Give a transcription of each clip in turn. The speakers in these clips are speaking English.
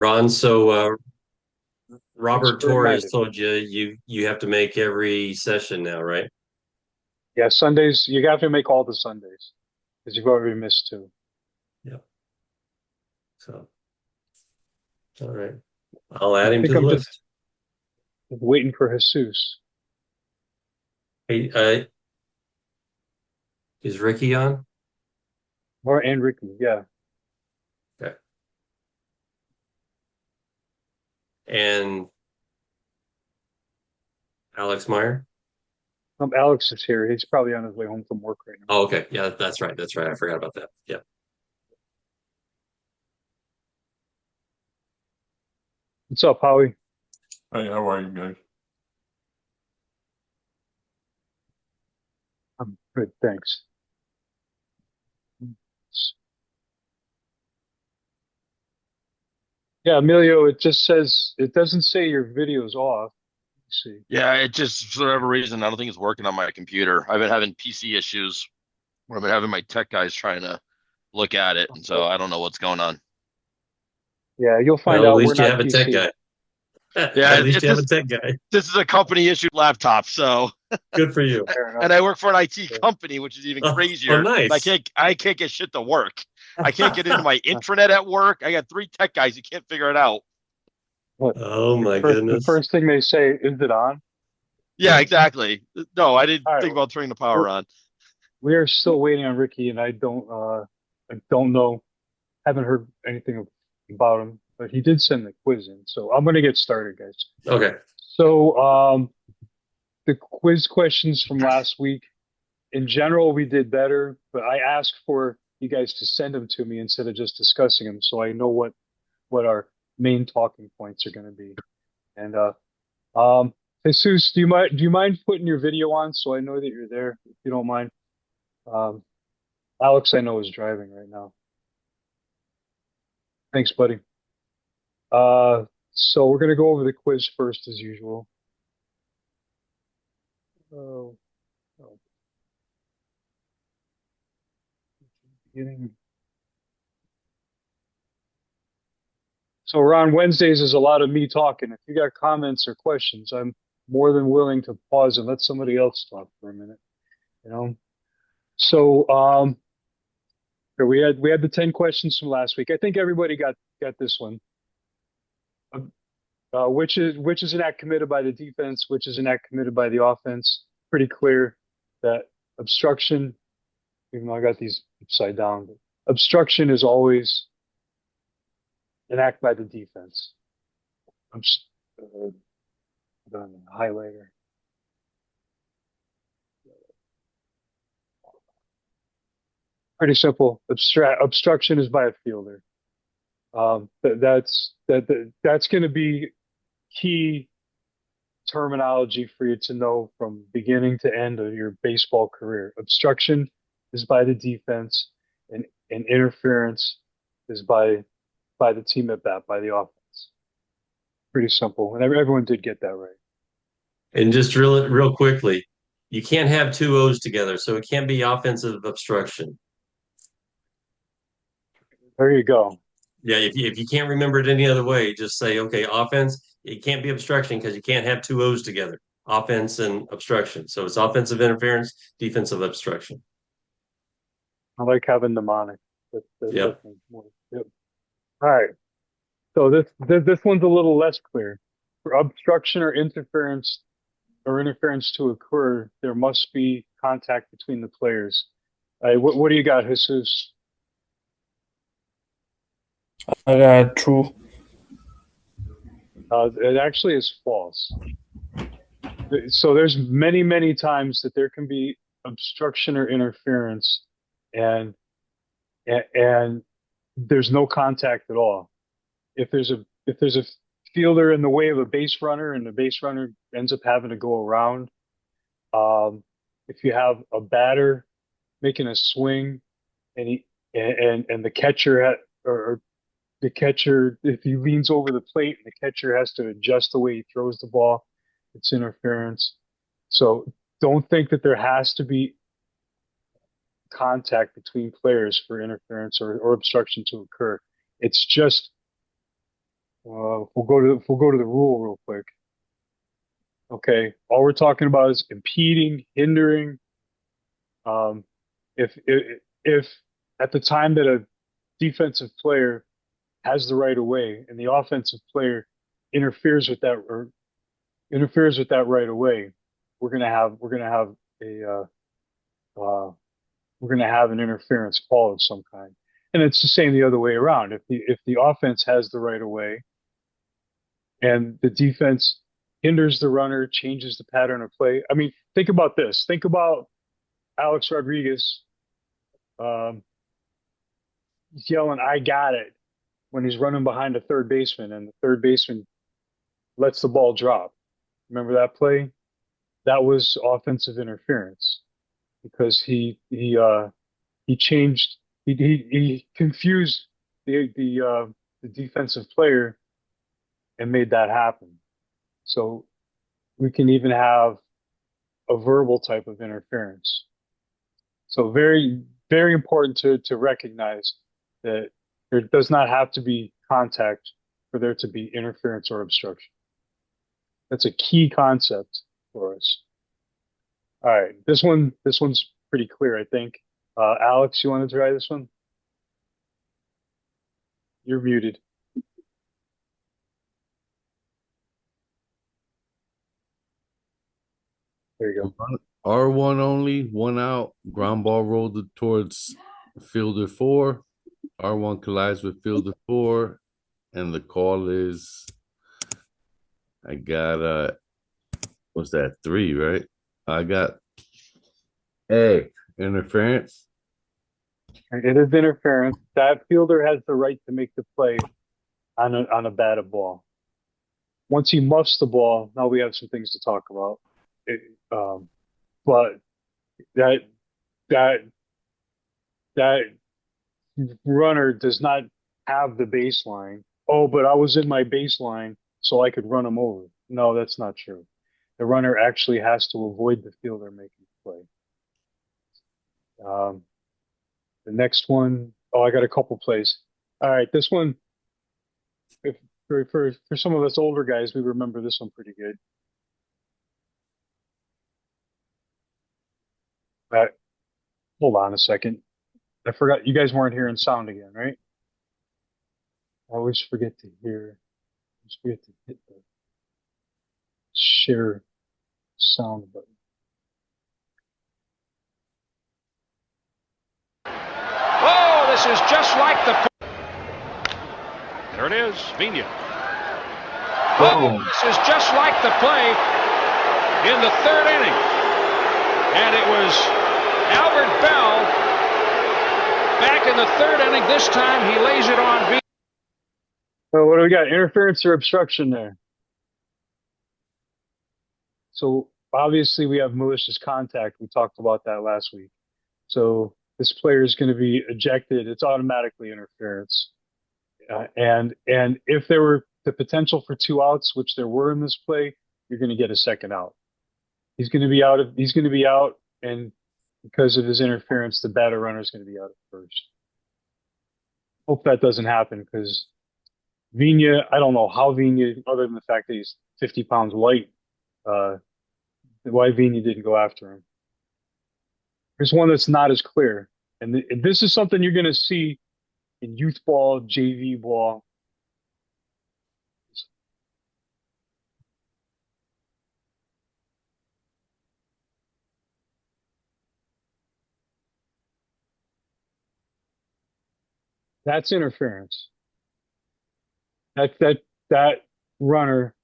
Ron, so Thanks Robert for Torres reminding me. told you have to make every session now, right? Yeah, Sundays, you have to make all the Sundays because you've already missed two. Yep. So, all right. I'll I add him to think the I'm just list. waiting for Jesus. Hey, is Ricky on? Or and Ricky, yeah. Okay. And Alex Meyer? Alex is here. He's probably on his way home from work right now. Oh, okay. Yeah, that's right. That's right. I forgot about that. Yeah. What's up, Howie? Hey, how are you guys? I'm good, thanks. Yeah, Emilio, it just says it doesn't say your video's off. Let's see. Yeah, it just for whatever reason, I don't think it's working on my computer. I've been having PC issues where I've been having my tech guys trying to look at it, and so Okay. I don't know what's going on. Yeah, you'll find Well, at out we're least you not have a tech PC. guy. At Yeah, least it's you have a just tech guy. this is a company issued laptop, so Good for you. Fair enough. and I work for an IT Yeah. company, which is even Oh, crazier. nice. I can't get shit to work. I can't get into my intranet at work. I got three tech guys who can't figure it out. What? Oh my The goodness. first thing they say, is it on? Yeah, exactly. No, I didn't All right. think about turning the power We're, on. we are still waiting on Ricky, and I don't know, haven't heard anything about him, but he did send the quiz in, so I'm gonna get started, guys. Okay. So, the quiz questions from last week, in general, we did better, but I asked for you guys to send them to me instead of just discussing them, so I know what our main talking points are going to be. And Jesus, do you mind putting your video on so I know that you're there, if you don't mind? Um, Alex, I know is driving right now. Thanks, buddy. Uh, so we're gonna go over the quiz first as usual. Oh, oh, beginning. So Ron, Wednesdays is a lot of me talking. If you got comments or questions, I'm more than willing to pause and let somebody else talk for a minute. You know. So here we had the 10 questions from last week. I think everybody got this one. Which is an act committed by the defense, which is an act committed by the offense. Pretty clear that obstruction, even though I got these upside down, but obstruction is always an act by the defense. I'm just done highlighter. Pretty simple. Obstruction is by a fielder. That's going to be key terminology for you to know from beginning to end of your baseball career. Obstruction is by the defense, and interference is by the team at bat, by the offense. Pretty simple, and everyone did get that right. And just real quickly, you can't have two O's together, so it can't be offensive obstruction. There you go. Yeah, if you can't remember it any other way, just say, okay, offense, it can't be obstruction because you can't have two O's together. Offense and obstruction. So it's offensive interference, defensive obstruction. I like having mnemonic. That Yep. definitely more. Yep. All right. So this one's a little less clear. For obstruction or interference to occur, there must be contact between the players. All right, what do you got, Jesus? I got true. It actually is false. So there's many times that there can be obstruction or interference, and and there's no contact at all. If there's a fielder in the way of a base runner and the base runner ends up having to go around, um, if you have a batter making a swing and and the catcher or the catcher, if he leans over the plate and the catcher has to adjust the way he throws the ball, it's interference. So don't think that there has to be contact between players for interference or obstruction to occur. It's just We'll go to the rule real quick. Okay, all we're talking about is impeding, hindering. Um, if at the time that a defensive player has the right of way and the offensive player interferes with that or interferes with that right of way, we're gonna have a we're gonna have an interference call of some kind. And it's the same the other way around. If the offense has the right of way and the defense hinders the runner, changes the pattern of play. I mean, think about this. Think about Alex Rodriguez um, yelling, "I got it," when he's running behind a third baseman and the third baseman lets the ball drop. Remember that play? That was offensive interference because he changed he confused the defensive player and made that happen. So we can even have a verbal type of interference. So very, very important to recognize that there does not have to be contact for there to be interference or obstruction. That's a key concept for us. All right, this one's pretty clear, I think. Alex, you want to try this one? You're muted. There you go. R1 only, 1 out, ground ball rolled towards fielder 4. R1 collides with fielder 4, and the call is I got what's that, 3, right? I got A, interference. It is interference. That fielder has the right to make the play on a batted ball. Once he muffs the ball, now we have some things to talk about. But that that that runner does not have the baseline. Oh, but I was in my baseline, so I could run him over. No, that's not true. The runner actually has to avoid the fielder making the play. The next one, oh, I got a couple plays. All right, this one, if, for some of us older guys, we remember this one pretty good. All right, hold on a second. I forgot you guys weren't hearing sound again, right? I always forget to hit the share sound button. Oh, this is just like the. There it is, Vina. Oh, this is just like the play in the third inning. And it was Albert Bell back in the third inning. This time he lays it on Vina. So what do we got? Interference or obstruction there? So obviously we have malicious contact. We talked about that last week. So this player is going to be ejected. It's automatically interference. And if there were the potential for 2 outs, which there were in this play, you're going to get a second out. He's going to be out, and because of his interference, the batter runner is going to be out at first. Hope that doesn't happen because Vina, I don't know how Vina, other than the fact that he's 50 pounds light, why Vina didn't go after him. Here's one that's not as clear. And this is something you're going to see in youth ball, JV ball. That's interference. That runner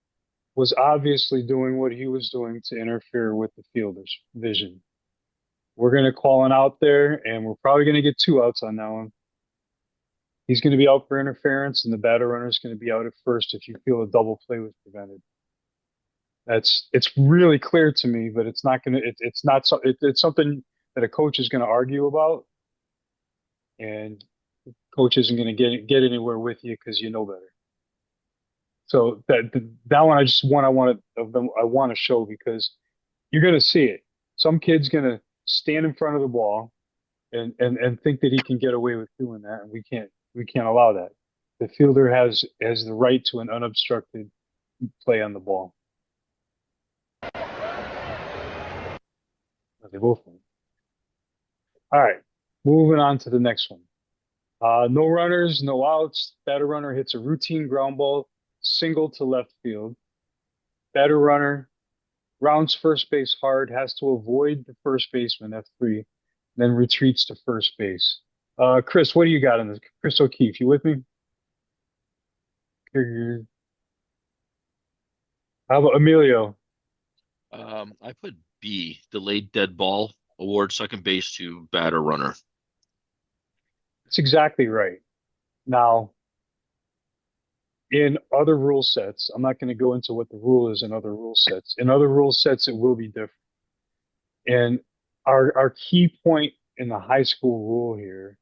was obviously doing what he was doing to interfere with the fielder's vision. We're going to call an out there, and we're probably going to get 2 outs on that one. He's going to be out for interference, and the batter runner is going to be out at first if you feel a double play was prevented. It's really clear to me, but it's not going to. It's something that a coach is going to argue about, and coach isn't going to get anywhere with you because you know better. So that one I want to show because you're going to see it. Some kid's going to stand in front of the ball and think that he can get away with doing that, and we can't allow that. the fielder has the right to an unobstructed play on the ball. They both win. All right, moving on to the next one. No runners, no outs. Batter runner hits a routine ground ball, single to left field. Batter runner rounds first base hard, has to avoid the first baseman, F3, then retreats to first base. Chris, what do you got in this? Chris O'Keefe, you with me? How about Emilio? I put B, delayed dead ball, award second base to batter runner. That's exactly right. Now, in other rule sets, I'm not going to go into what the rule is in other rule sets. In other rule sets, it will be different. And our key point in the high school rule here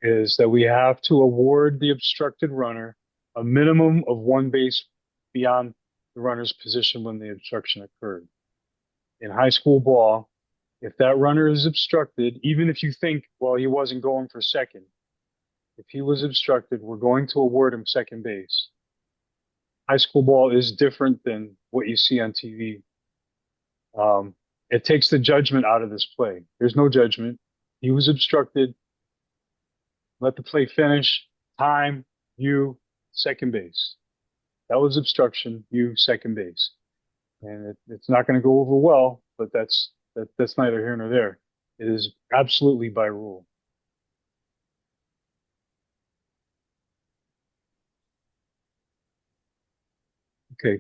is that we have to award the obstructed runner a minimum of one base beyond the runner's position when the obstruction occurred. In high school ball, if that runner is obstructed, even if you think, well, he wasn't going for second, if he was obstructed, we're going to award him second base. High school ball is different than what you see on TV. It takes the judgment out of this play. There's no judgment. He was obstructed. Let the play finish. Time, you, second base. That was obstruction, you, second base. And it's not going to go over well, but that's neither here nor there. It is absolutely by rule. Okay.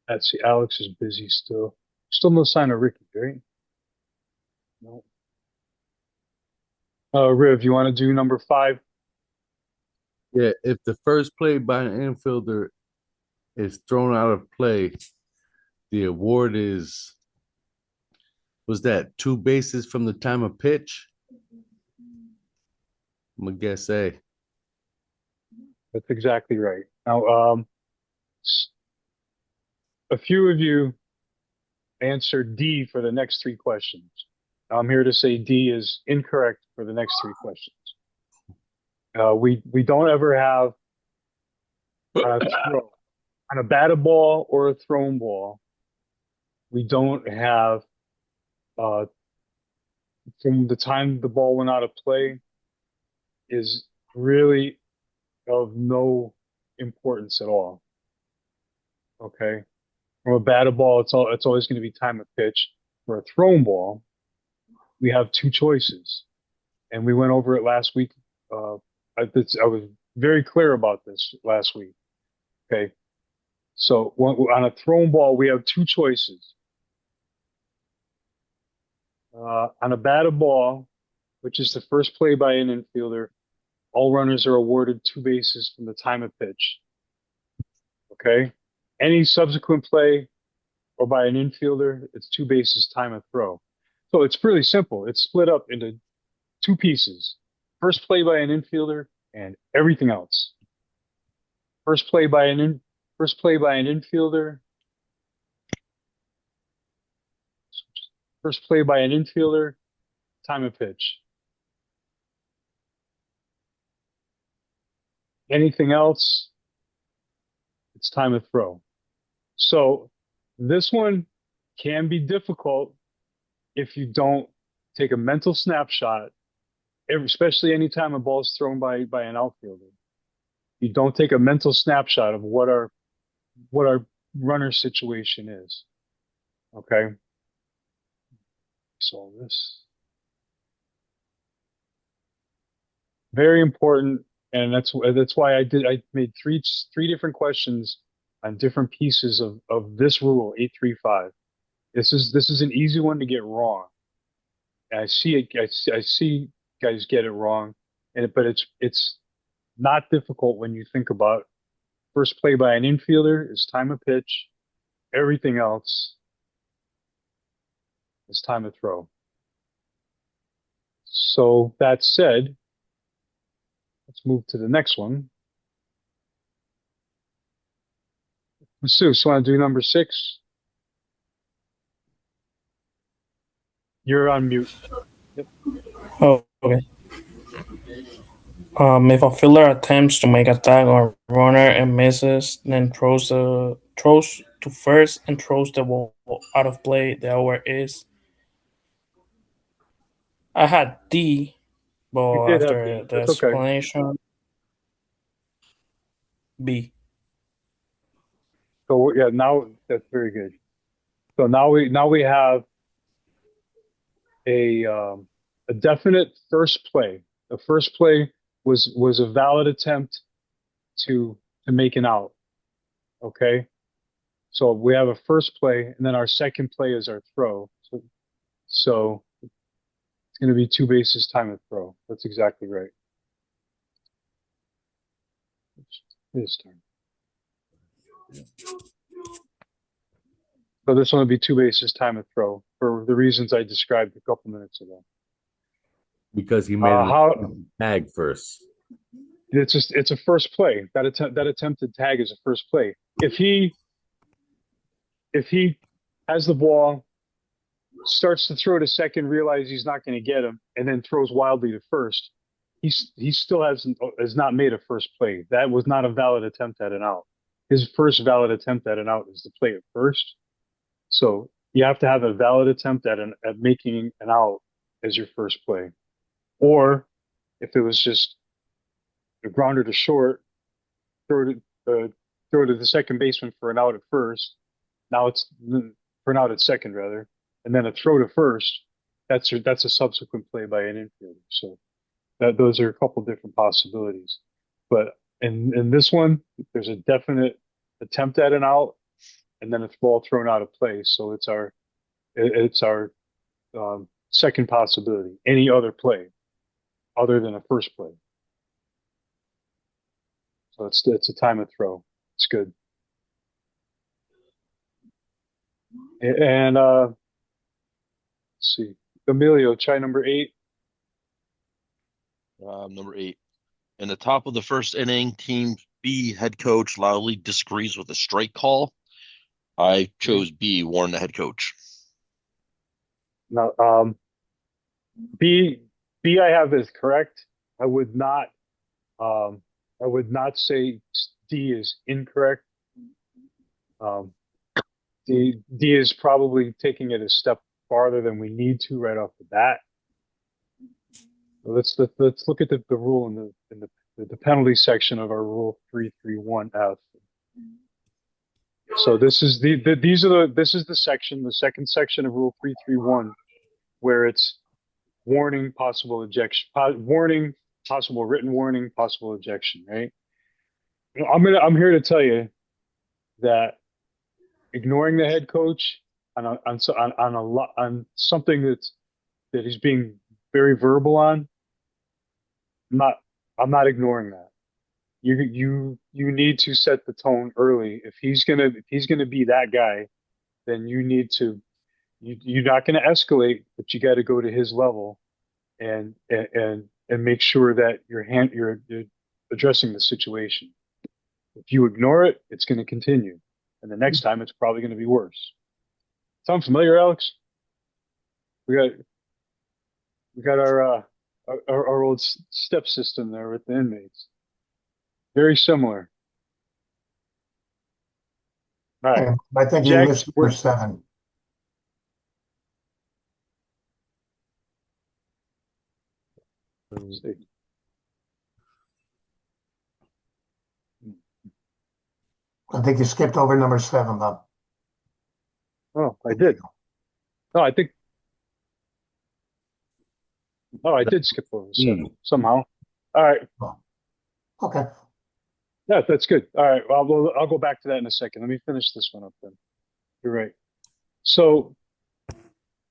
Let's see. Alex is busy still. Still no sign of Ricky, right? No. Riv, you want to do number 5? Yeah, if the first play by an infielder is thrown out of play, the award was that 2 bases from the time of pitch? I'm gonna guess A. That's exactly right. Now, a few of you answered D for the next 3 questions. I'm here to say D is incorrect for the next 3 questions. We don't ever have on a batted ball or a thrown ball. We don't have from the time the ball went out of play is really of no importance at all. Okay, from a batted ball, it's always going to be time of pitch. For a thrown ball, we have 2 choices, and we went over it last week. I was very clear about this last week. Okay, so on a thrown ball, we have 2 choices. On a batted ball, which is the first play by an infielder, all runners are awarded 2 bases from the time of pitch. Okay, any subsequent play or by an infielder, it's 2 bases time of throw. So it's really simple. It's split up into 2 pieces. First play by an infielder and everything else. First play by an infielder. First play by an infielder, time of pitch. Anything else, it's time of throw. So this one can be difficult if you don't take a mental snapshot, especially anytime a ball is thrown by an outfielder. You don't take a mental snapshot of what our runner situation is. Okay. So this very important, and that's why I made three different questions on different pieces of this rule 835. This is an easy one to get wrong. And I see guys get it wrong, but it's not difficult when you think about first play by an infielder is time of pitch, everything else is time of throw. So that said, let's move to the next one. Masseuse, want to do number 6? You're on mute. Oh, okay. If a fielder attempts to make a tag on a runner and misses, then throws to first and throws the ball out of play, the over is. I had D, You but did have after B. the That's okay. explanation, B. So yeah, now that's very good. So now we have a definite first play. The first play was a valid attempt to make an out. Okay. So we have a first play, and then our second play is our throw. So it's going to be 2 bases time of throw. That's exactly right. His turn. So this one will be 2 bases time of throw for the reasons I described a couple minutes ago. Because he made How a tag first. it's a first play. That attempted tag is a first play. If he has the ball, starts to throw to second, realizes he's not going to get him, and then throws wildly to first, he still has not made a first play. That was not a valid attempt at an out. His first valid attempt at an out is to play at first. So you have to have a valid attempt at making an out as your first play. Or if it was just a grounder to short, throw to the second baseman for an out at first. Now it's for an out at second rather, and then a throw to first. That's a subsequent play by an infielder. So those are a couple different possibilities. But in this one, there's a definite attempt at an out, and then a ball thrown out of play. So it's our second possibility. Any other play other than a first play. So it's a time of throw. It's good. And let's see, Emilio, try number 8. Number 8. In the top of the first inning, Team B head coach loudly disagrees with a strike call. I chose B, warn the head coach. Now, B I have is correct. I would not say D is incorrect. D is probably taking it a step farther than we need to right off the bat. Let's look at the rule in the penalty section of our rule 331F. So this is the section, the second section of rule 331, where it's warning, possible ejection, warning, possible written warning, possible ejection, right? I'm here to tell you that ignoring the head coach on something that he's being very verbal on, I'm not ignoring that. You need to set the tone early. If he's gonna be that guy, then you're not gonna escalate, but you got to go to his level and make sure that you're addressing the situation. If you ignore it, it's going to continue, and the next time it's probably going to be worse. Sound familiar, Alex? We got our old step system there with the inmates. Very similar. All right. I think you Jack, missed number 7. Let's see. I think you skipped over number 7, Bob. Oh, I did. No, I think. Oh, I did skip over 7 somehow. All right. Okay. Yeah, that's good. All right. Well, I'll go back to that in a second. Let me finish this one up then. You're right. So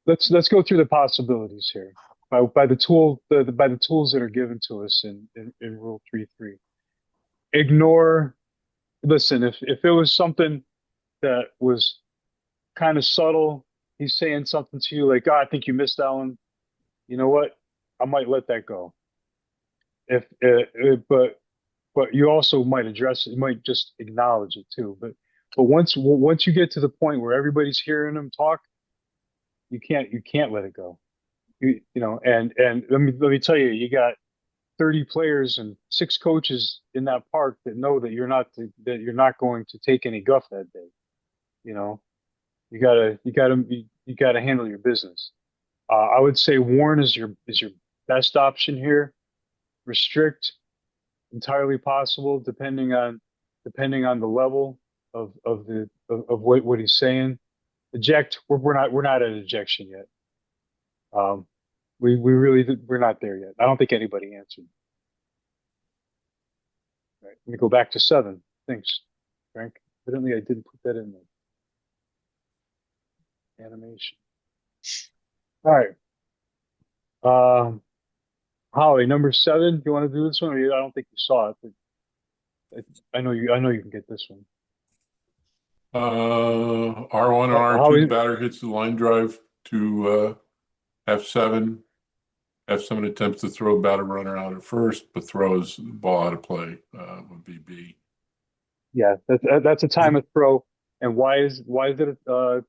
let's go through the possibilities here by the tools that are given to us in Rule 3.3. Ignore. Listen, if it was something that was kind of subtle, he's saying something to you like, "Oh, I think you missed that one." You know what? I might let that go. But you also might address it. You might just acknowledge it too. But once you get to the point where everybody's hearing him talk, you can't let it go. And let me tell you, you got 30 players and 6 coaches in that park that know that you're not going to take any guff that day. You know, you gotta handle your business. I would say warn is your best option here. Restrict, entirely possible, depending on the level of what he's saying. Eject, we're not at ejection yet. We're not there yet. I don't think anybody answered. Right. Let me go back to 7. Thanks, Frank. Evidently, I didn't put that in the animation. All right. Holly, number 7. Do you want to do this one? I don't think you saw it, but I know you can get this one. R1 and Holly- R2 batter hits the line drive to F7. F7 attempts to throw batter runner out at first, but throws the ball out of play. Would be B. Yeah, that's a time of throw. And why is it?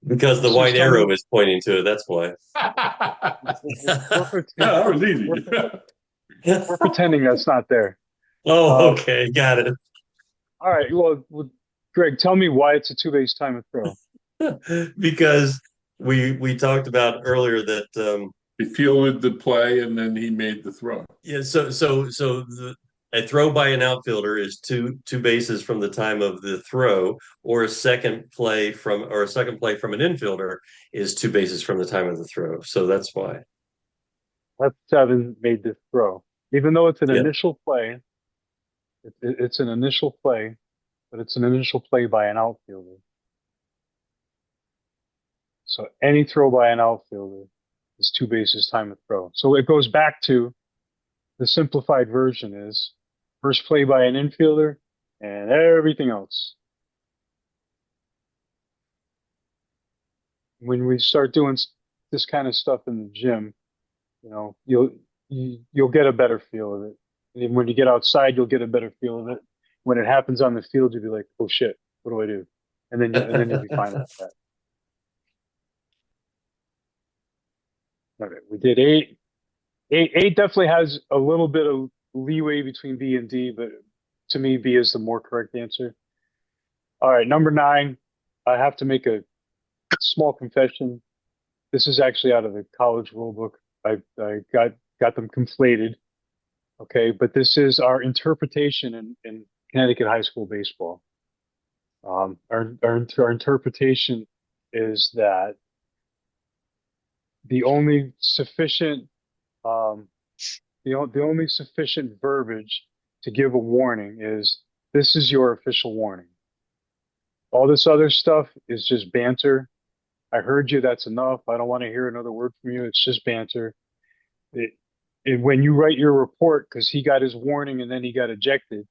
Because the white arrow is pointing to it. That's why. That was easy. We're pretending that's not there. Oh, okay, got it. All right. Well, Greg, tell me why it's a 2-base time of throw. Because we talked about earlier that He fielded the play and then he made the throw. yeah, a throw by an outfielder is two bases from the time of the throw, or a second play from an infielder is 2 bases from the time of the throw. So that's why. That 7 made this throw, even though it's an Yeah. initial play. It's an initial play, but it's an initial play by an outfielder. So any throw by an outfielder is 2 bases time of throw. So it goes back to the simplified version is first play by an infielder and everything else. When we start doing this kind of stuff in the gym, you'll get a better feel of it. And when you get outside, you'll get a better feel of it. When it happens on the field, you'll be like, "Oh shit, what do I do?" And then you'll be fine with that. Okay, we did 8. 8 definitely has a little bit of leeway between B and D, but to me, B is the more correct answer. All right, number 9. I have to make a small confession. This is actually out of the college rule book. I got them conflated. Okay, but this is our interpretation in Connecticut high school baseball. Our interpretation is that the only sufficient the only sufficient verbiage to give a warning is this is your official warning. All this other stuff is just banter. I heard you, that's enough. I don't want to hear another word from you. It's just banter. When you write your report, because he got his warning and then he got ejected,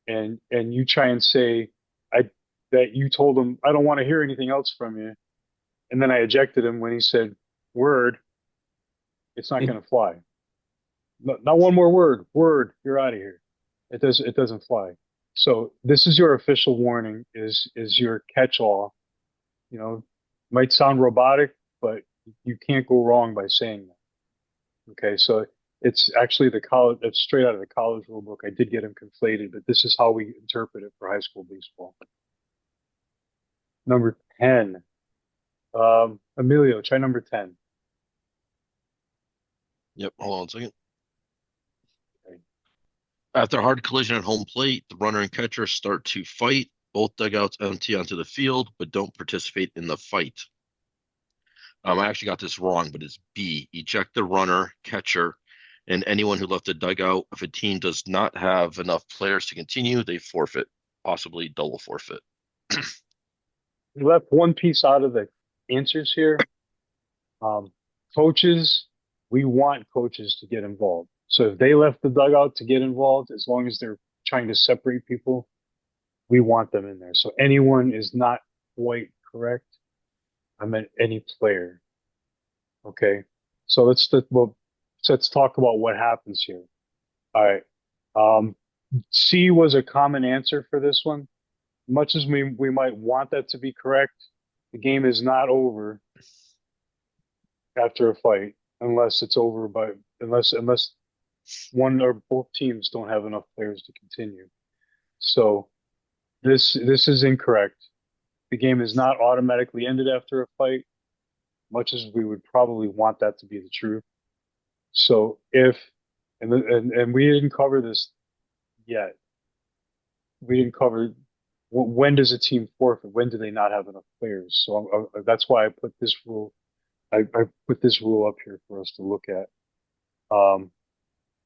and you try and say that you told him, I don't want to hear anything else from you, and then I ejected him when he said word, it's not going to fly. Not one more word, you're out of here. It doesn't fly. So this is your official warning, is your catch-all. Might sound robotic, but you can't go wrong by saying that. Okay, so it's actually it's straight out of the college rule book. I did get them conflated, but this is how we interpret it for high school baseball. Number 10. Emilio, try number 10. Yep, hold on a second. Okay. After a hard collision at home plate, the runner and catcher start to fight. Both dugouts empty onto the field, but don't participate in the fight. I actually got this wrong, but it's B. Eject the runner, catcher, and anyone who left the dugout. If a team does not have enough players to continue, they forfeit, possibly double forfeit. We left one piece out of the answers here. Coaches, we want coaches to get involved. So if they left the dugout to get involved, as long as they're trying to separate people, we want them in there. So anyone is not quite correct. I meant any player. Okay. So let's talk about what happens here. All right. C was a common answer for this one. Much as we might want that to be correct, the game is not over after a fight unless it's over by unless one or both teams don't have enough players to continue. So this is incorrect. The game is not automatically ended after a fight, much as we would probably want that to be the truth. So if and we didn't cover this yet. We didn't cover when does a team forfeit? When do they not have enough players? So that's why I put this rule. I put this rule up here for us to look at.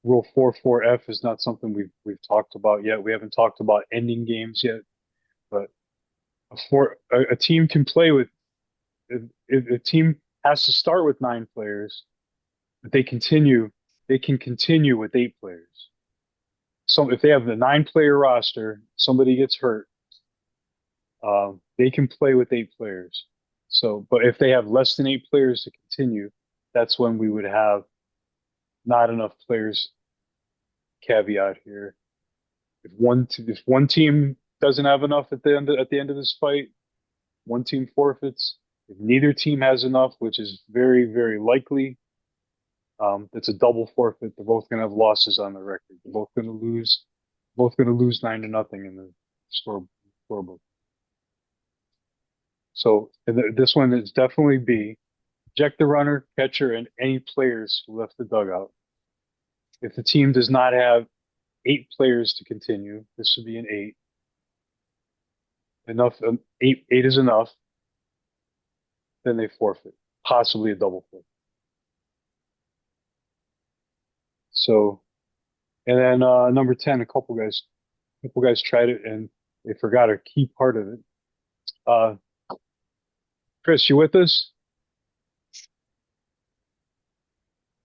Rule 4.4F is not something we've talked about yet. We haven't talked about ending games yet, but a team can play with a team has to start with 9 players, but they can continue with 8 players. So if they have the 9-player roster, somebody gets hurt, they can play with 8 players. So, but if they have less than 8 players to continue, that's when we would have not enough players. Caveat here: if one team doesn't have enough at the end of this fight, one team forfeits. If neither team has enough, which is very, very likely, it's a double forfeit. They're both going to have losses on the record. They're both going to lose. Both going to lose 9-0 in the scorebook. So this one is definitely B. Eject the runner, catcher, and any players who left the dugout. If the team does not have 8 players to continue, this would be an 8. Enough, 8 is enough. Then they forfeit, possibly a double forfeit. So, and then number 10, a couple guys tried it and they forgot a key part of it. Chris, you with us?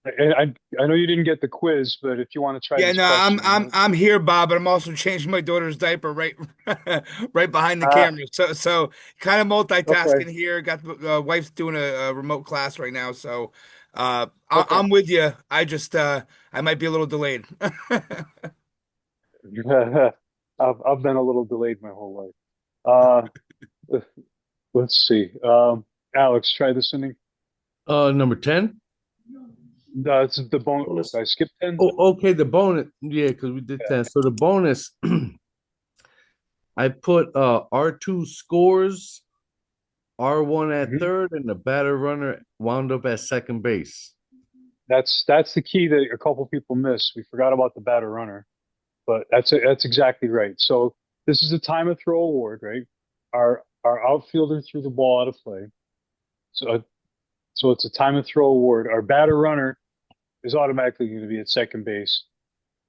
I know you didn't get the quiz, but if you want to try, Yeah, this no, question, I'm here, Bob, but I'm also changing my daughter's diaper right right behind the camera. So kind of multitasking okay. here. Got the wife's doing a remote class right now, so Okay. I'm with you. I just I might be a little delayed. I've been a little delayed my whole life. Let's see. Alex, try this inning. Number 10. It's the bonus. Bonus. I skipped 10. Oh, okay. The bonus. Yeah, because we did 10. So the bonus, I put R2 scores, R1 at Mhm. third, and the batter runner wound up at second base. That's the key that a couple people missed. We forgot about the batter runner, but that's exactly right. So this is a time of throw award, right? Our outfielder threw the ball out of play. So it's a time of throw award. Our batter runner is automatically going to be at second base.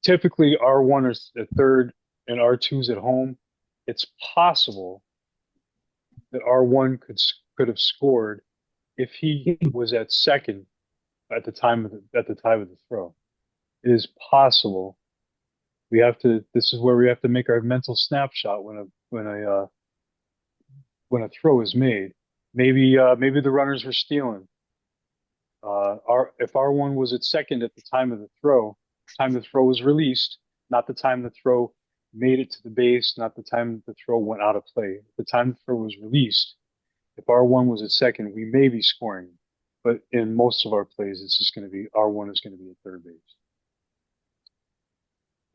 Typically, R1 is at third and R2 is at home. It's possible that R1 could have scored if he was at second at the time of the throw. It is possible. This is where we have to make our mental snapshot when a throw is made. Maybe the runners were stealing. If R1 was at second at the time of the throw was released, not the time the throw made it to the base, not the time the throw went out of play. The time the throw was released, if R1 was at second, we may be scoring. But in most of our plays, it's just going to be R1 is going to be at third base.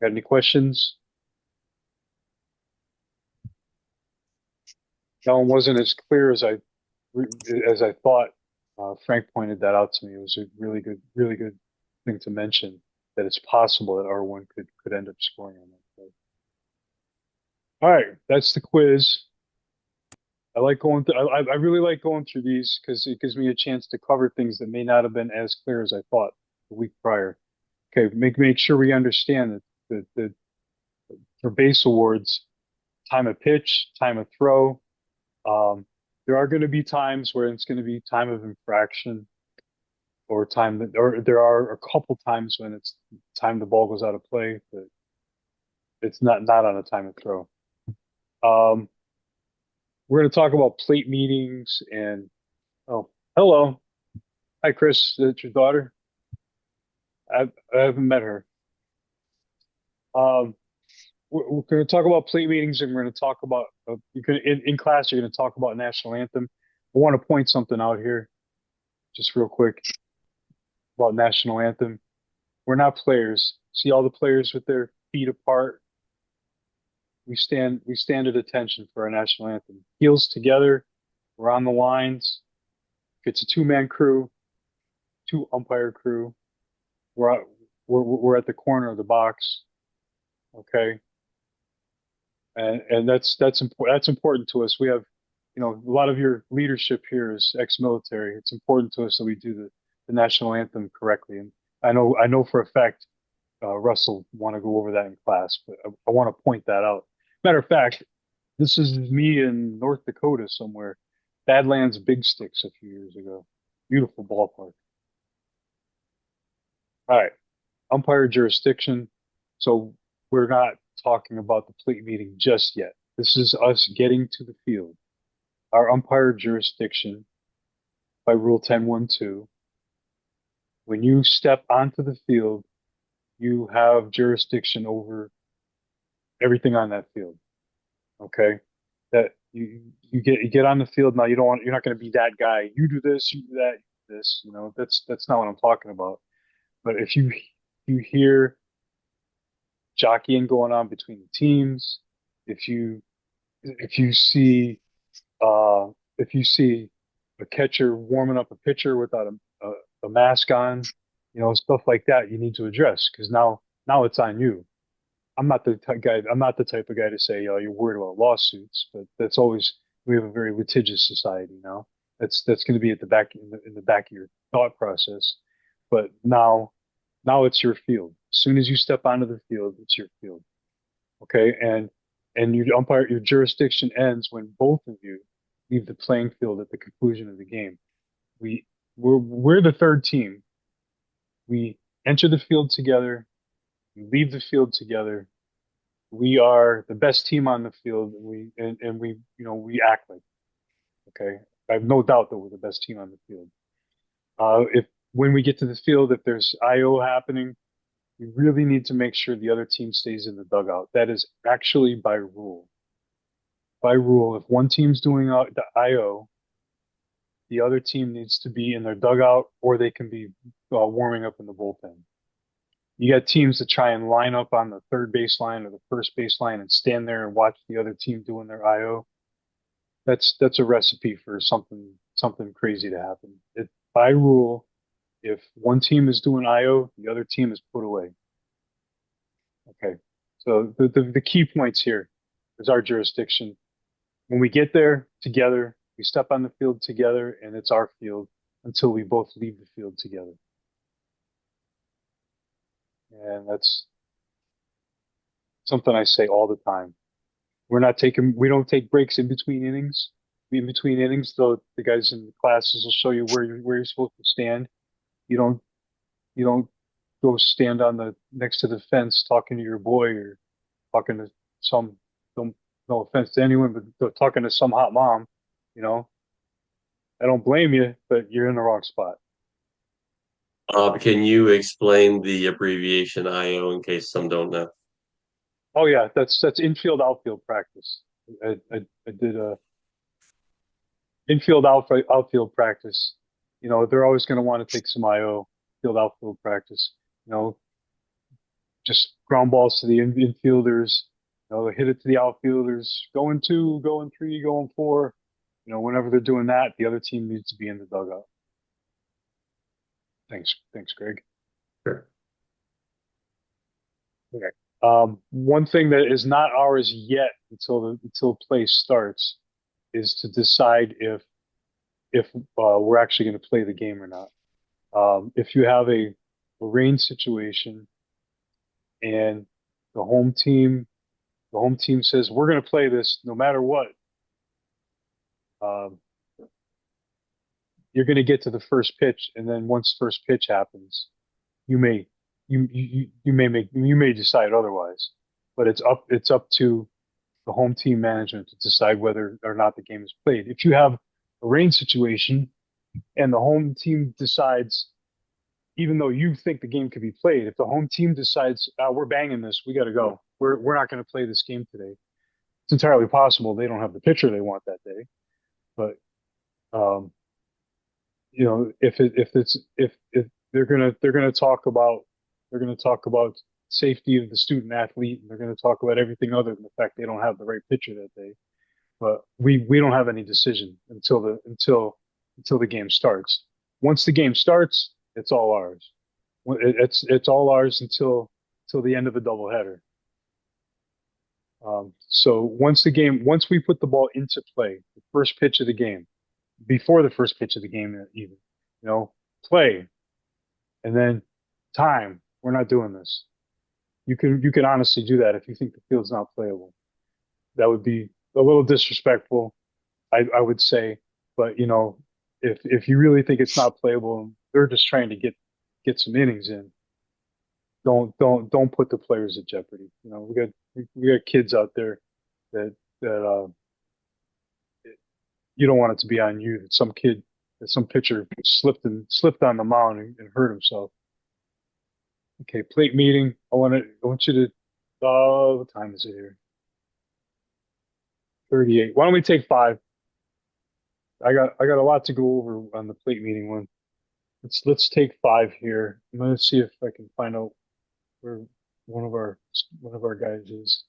Got any questions? That one wasn't as clear as I thought. Frank pointed that out to me. It was a really good thing to mention, that it's possible that R1 could end up scoring on that play. All right, that's the quiz. I really like going through these because it gives me a chance to cover things that may not have been as clear as I thought the week prior. Okay, make sure we understand that for base awards, time of pitch, time of throw. There are going to be times where it's going to be time of infraction, or there are a couple times when it's time the ball goes out of play, but it's not on a time of throw. We're going to talk about plate meetings and hello, hi Chris, that's your daughter. I haven't met her. We're going to talk about plate meetings, and we're going to talk about in class. You're going to talk about national anthem. I want to point something out here. just real quick about national anthem. We're not players. See all the players with their feet apart. We stand at attention for our national anthem. Heels together. We're on the lines. If it's a two-man crew, two umpire crew, we're at the corner of the box. Okay. And that's important to us. We have, a lot of your leadership here is ex-military. It's important to us that we do the national anthem correctly. And I know for a fact, Russell want to go over that in class, but I want to point that out. Matter of fact, this is me in North Dakota somewhere. Badlands Big Sticks a few years ago. Beautiful ballpark. All right. Umpire jurisdiction. So we're not talking about the plate meeting just yet. This is us getting to the field. Our umpire jurisdiction by Rule 10.1.2. When you step onto the field, you have jurisdiction over everything on that field. Okay? That you get on the field now. You're not going to be that guy. You do this, you do that, you do this. That's not what I'm talking about. But if you hear jockeying going on between the teams, if you see a catcher warming up a pitcher without a mask on, stuff like that, you need to address, because now it's on you. I'm not the type of guy to say, you're worried about lawsuits, but we have a very litigious society now. That's going to be at the back in the back of your thought process. But now it's your field. As soon as you step onto the field, it's your field. Okay, and your jurisdiction ends when both of you leave the playing field at the conclusion of the game. We're the third team. We enter the field together. We leave the field together. We are the best team on the field. We act like it. Okay, I have no doubt that we're the best team on the field. If when we get to the field, if there's IO happening, we really need to make sure the other team stays in the dugout. That is actually by rule. By rule, if one team's doing the IO, the other team needs to be in their dugout, or they can be warming up in the bullpen. You got teams that try and line up on the third baseline or the first baseline and stand there and watch the other team doing their IO. That's a recipe for something crazy to happen. By rule, if one team is doing IO, the other team is put away. Okay, so the key points here is our jurisdiction. When we get there together, we step on the field together, and it's our field until we both leave the field together. And that's something I say all the time. We don't take breaks in between innings. In between innings, though, the guys in the classes will show you where you're supposed to stand. You don't go stand next to the fence talking to your boy or talking to some, no offense to anyone, but talking to some hot mom. I don't blame you, but you're in the wrong spot. Can you explain the abbreviation IO in case some don't know? Oh yeah, that's infield outfield practice. I did a infield outfield practice. They're always going to want to take some IO, field outfield practice. Just ground balls to the infielders. Hit it to the outfielders. Going 2, going 3, going 4. Whenever they're doing that, the other team needs to be in the dugout. Thanks, Greg. Sure. Okay. One thing that is not ours yet until play starts is to decide if we're actually going to play the game or not. If you have a rain situation and the home team says we're going to play this no matter what, you're going to get to the first pitch, and then once first pitch happens, you may decide otherwise. But it's up to the home team management to decide whether or not the game is played. If you have a rain situation and the home team decides, even though you think the game could be played, if the home team decides we're banging this, we got to go. We're not going to play this game today. It's entirely possible they don't have the pitcher they want that day, but you know, if they're gonna talk about safety of the student athlete, and they're gonna talk about everything other than the fact they don't have the right pitcher that day. But we don't have any decision until the game starts. Once the game starts, it's all ours. It's all ours until the end of the doubleheader. So once we put the ball into play, the first pitch of the game, before the first pitch of the game, even, you know, play, and then time. We're not doing this. You can honestly do that if you think the field's not playable. That would be a little disrespectful, I would say. But you know, if you really think it's not playable, and they're just trying to get some innings in, don't put the players at jeopardy. You know, we got kids out there that you don't want it to be on you that some pitcher slipped on the mound and hurt himself. Okay, plate meeting. I want you to. What time is it here? 38. Why don't we take 5? I got a lot to go over on the plate meeting one. Let's take 5 here. I'm gonna see if I can find out where one of our guys is.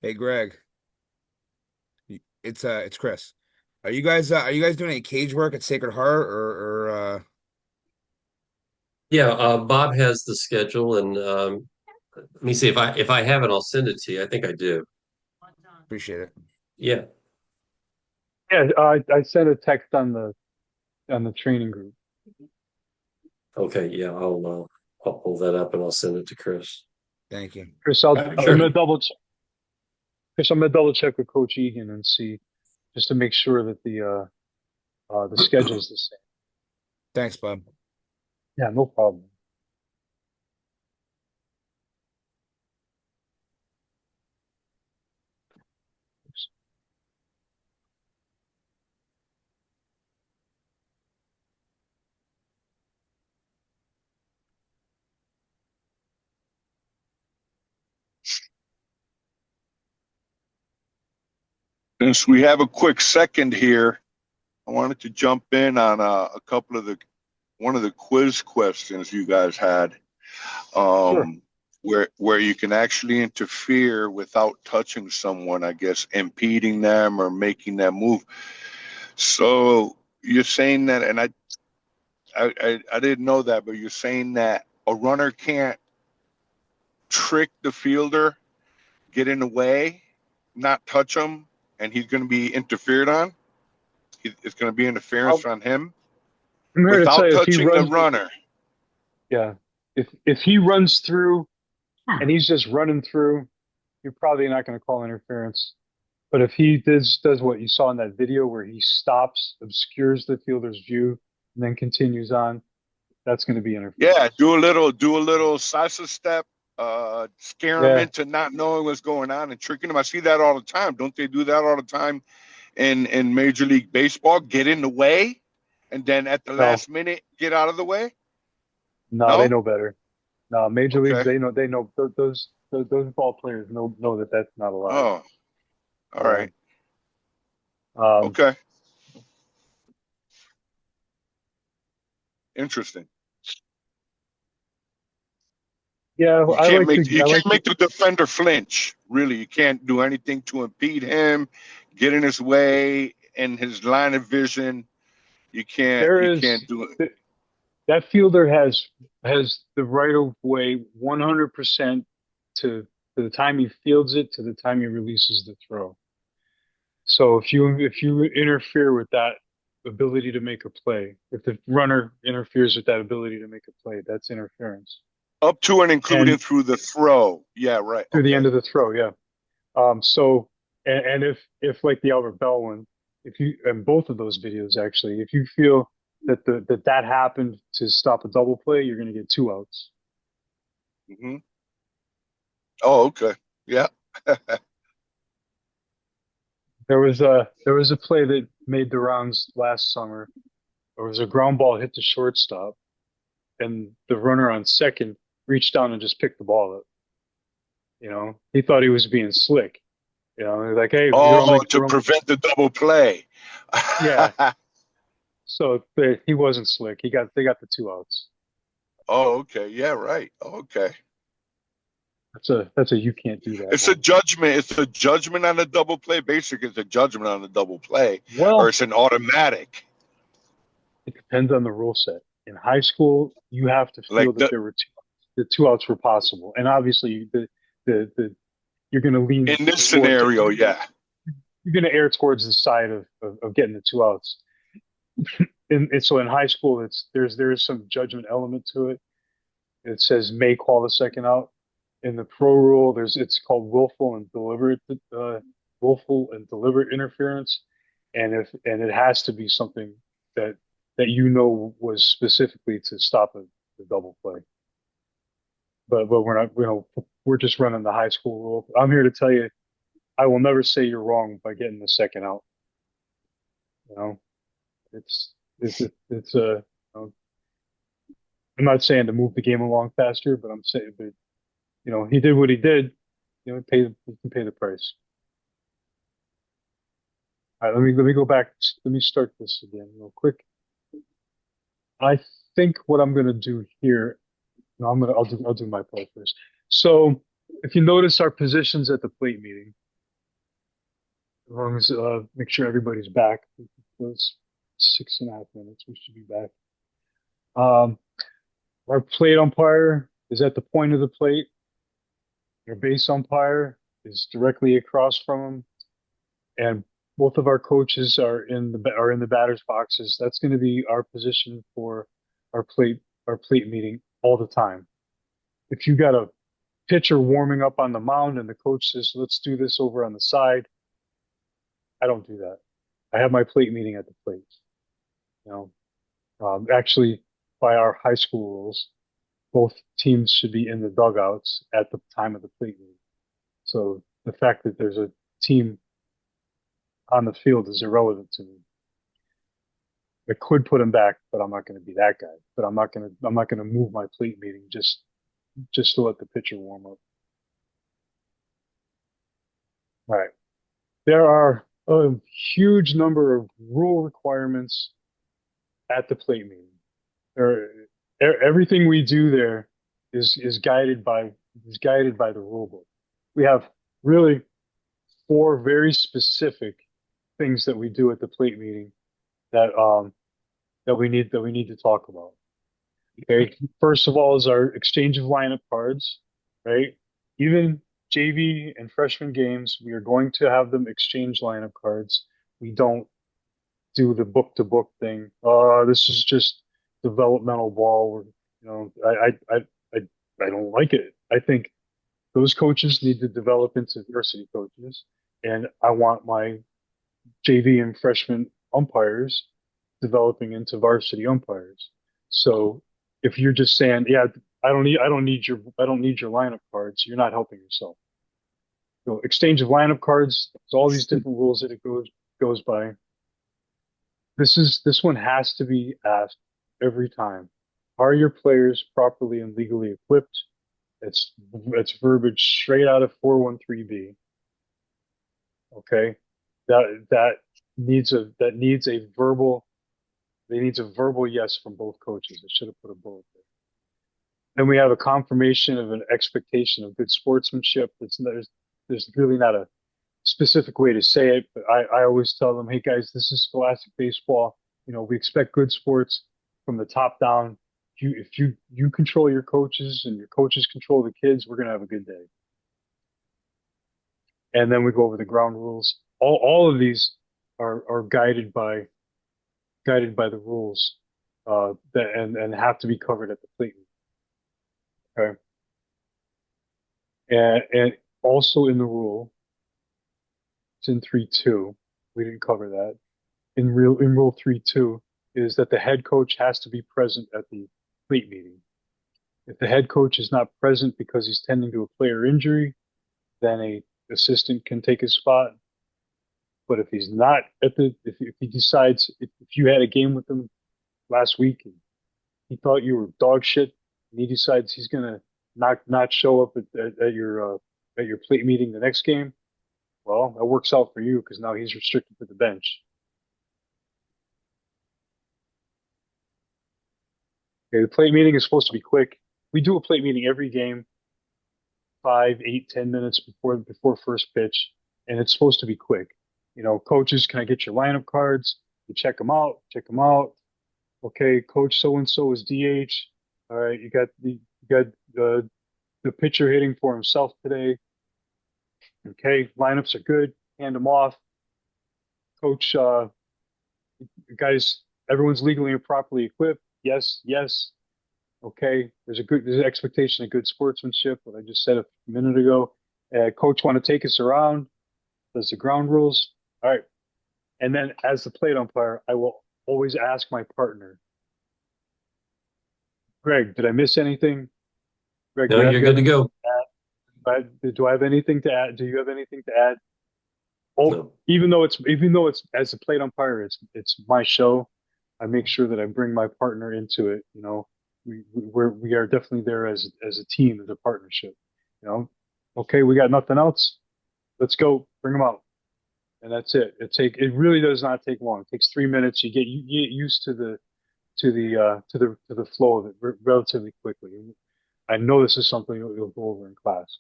Hey, Greg. It's Chris. Are you guys doing any cage work at Sacred Heart or Yeah, Bob has the schedule, and let me see if I have it, I'll send it to you. I think I do. appreciate it? Yeah. Yeah, I sent a text on the training group. Okay. Yeah, I'll pull that up and I'll send it to Chris. Thank you. Chris, Sure. I'm gonna double check. Chris, I'm gonna double check with Coach Egan and see just to make sure that the schedule's the same. Thanks, Bob. Yeah, no problem. Since we have a quick second here, I wanted to jump in on a couple of one of the quiz questions you guys had, Sure. where you can actually interfere without touching someone, I guess, impeding them or making them move. So you're saying that, and I didn't know that, but you're saying that a runner can't trick the fielder, get in the way, not touch him, and he's going to be interfered on. It's going to be interference on him I'm here to tell without you, if he touching the runs, runner. yeah, if he runs through and he's just running through, you're probably not going to call interference. But if he does what you saw in that video where he stops, obscures the fielder's view, and then continues on, that's going to be interference. Yeah, do a little salsa step, scare him into not knowing what's going on and tricking him. I see that all the time. Don't they do that all the time in Major League Baseball? Get in the way, and then at the last minute, get out of the way. No, they know better. No, Major League, Okay. they know those ball players know that that's not allowed. Oh, all right. Um, Okay. Interesting. Yeah, You can't make the defender flinch. Really, you can't do anything to impede him, get in his way, in his line of vision. You can't do it. That fielder has the right of way 100% to the time he fields it to the time he releases the throw. So if you interfere with that ability to make a play, if the runner interferes with that ability to make a play, that's interference. Up to and including through the throw. Yeah, right. Through the end of the throw, yeah. So and if like the Albert Bell one, if you and both of those videos actually, if you feel that that happened to stop a double play, you're going to get 2 outs. Mm-hmm. Oh, okay. Yeah. There was a play that made the rounds last summer. There was a ground ball hit the shortstop, and the runner on second reached down and just picked the ball up. He thought he was being slick. Like, hey, Oh, to prevent the double play. yeah. So he wasn't slick. They got the 2 outs. Oh, okay. Yeah, right. Okay. That's a you can't do that. It's a judgment. It's a judgment on the double play. Basically, it's a judgment on the double play, Well, or it's an automatic. It depends on the rule set. In high school, you have to feel that there were the 2 outs were possible, and obviously the you're going to lean in this scenario. Yeah, you're going to err towards the side of getting the 2 outs. And so in high school, there is some judgment element to it. It says may call the second out. In the pro rule, it's called willful and deliberate interference, and it has to be something that was specifically to stop the double play. But we're not, we're just running the high school rule. I'm here to tell you, I will never say you're wrong by getting the second out. It's I'm not saying to move the game along faster, but I'm saying, but he did what he did. He can pay the price. All right, let me go back. Let me start this again real quick. I think what I'm going to do here. No, I'll do my part first. So if you notice our positions at the plate meeting, as long as make sure everybody's back. Those 6.5 minutes, we should be back. Our plate umpire is at the point of the plate. Our base umpire is directly across from him, and both of our coaches are in the batter's boxes. That's going to be our position for our plate meeting all the time. If you got a pitcher warming up on the mound and the coach says, "Let's do this over on the side," I don't do that. I have my plate meeting at the plate. Actually, by our high school rules, both teams should be in the dugouts at the time of the plate meeting. So the fact that there's a team on the field is irrelevant to me. I could put him back, but I'm not going to be that guy. But I'm not going to move my plate meeting just to let the pitcher warm up. All right. There are a huge number of rule requirements at the plate meeting. Everything we do there is guided by the rule book. We have really 4 very specific things that we do at the plate meeting that we need to talk about. Okay. First of all is our exchange of lineup cards, right? Even JV and freshman games, we are going to have them exchange lineup cards. We don't do the book to book thing. This is just developmental ball. I don't like it. I think those coaches need to develop into varsity coaches, and I want my JV and freshman umpires developing into varsity umpires. So if you're just saying, "Yeah, I don't need your lineup cards," you're not helping yourself. So exchange of lineup cards, there's all these different rules that it goes by. This one has to be asked every time. Are your players properly and legally equipped? It's verbiage straight out of 413B. Okay, that needs a verbal yes from both coaches. I should have put a bullet there. Then we have a confirmation of an expectation of good sportsmanship. There's really not a specific way to say it, but I always tell them, "Hey guys, this is scholastic baseball. We expect good sports from the top down. If you control your coaches and your coaches control the kids, we're gonna have a good day." And then we go over the ground rules. All of these are guided by the rules and have to be covered at the plate. Okay. And also in the rule, it's in 3.2. We didn't cover that. In rule 3.2 is that the head coach has to be present at the plate meeting. If the head coach is not present because he's tending to a player injury, then a assistant can take his spot. But if he's not if he decides, if you had a game with him last week and he thought you were dog shit, and he decides he's gonna not show up at your plate meeting the next game, well, that works out for you because now he's restricted to the bench. Okay, the plate meeting is supposed to be quick. We do a plate meeting every game, 5, 8, 10 minutes before first pitch, and it's supposed to be quick. You know, coaches, can I get your lineup cards? You check them out. Okay, coach so and so is DH. All right, you got the pitcher hitting for himself today. Okay, lineups are good. Hand them off. Coach, guys, everyone's legally and properly equipped. Yes, yes. Okay, there's an expectation of good sportsmanship, what I just said a minute ago. Coach want to take us around, does the ground rules. All right. And then as the plate umpire, I will always ask my partner, Greg, did I miss anything? Greg, No, you're good to go. do I have anything to add? Do you have anything to add? Oh, No. even though it's as a plate umpire, it's my show. I make sure that I bring my partner into it. You know, we are definitely there as a team, as a partnership. You know, okay, we got nothing else. Let's go, bring them out, and that's it. It really does not take long. It takes 3 minutes. You get used to the flow of it relatively quickly. I know this is something that we'll go over in class.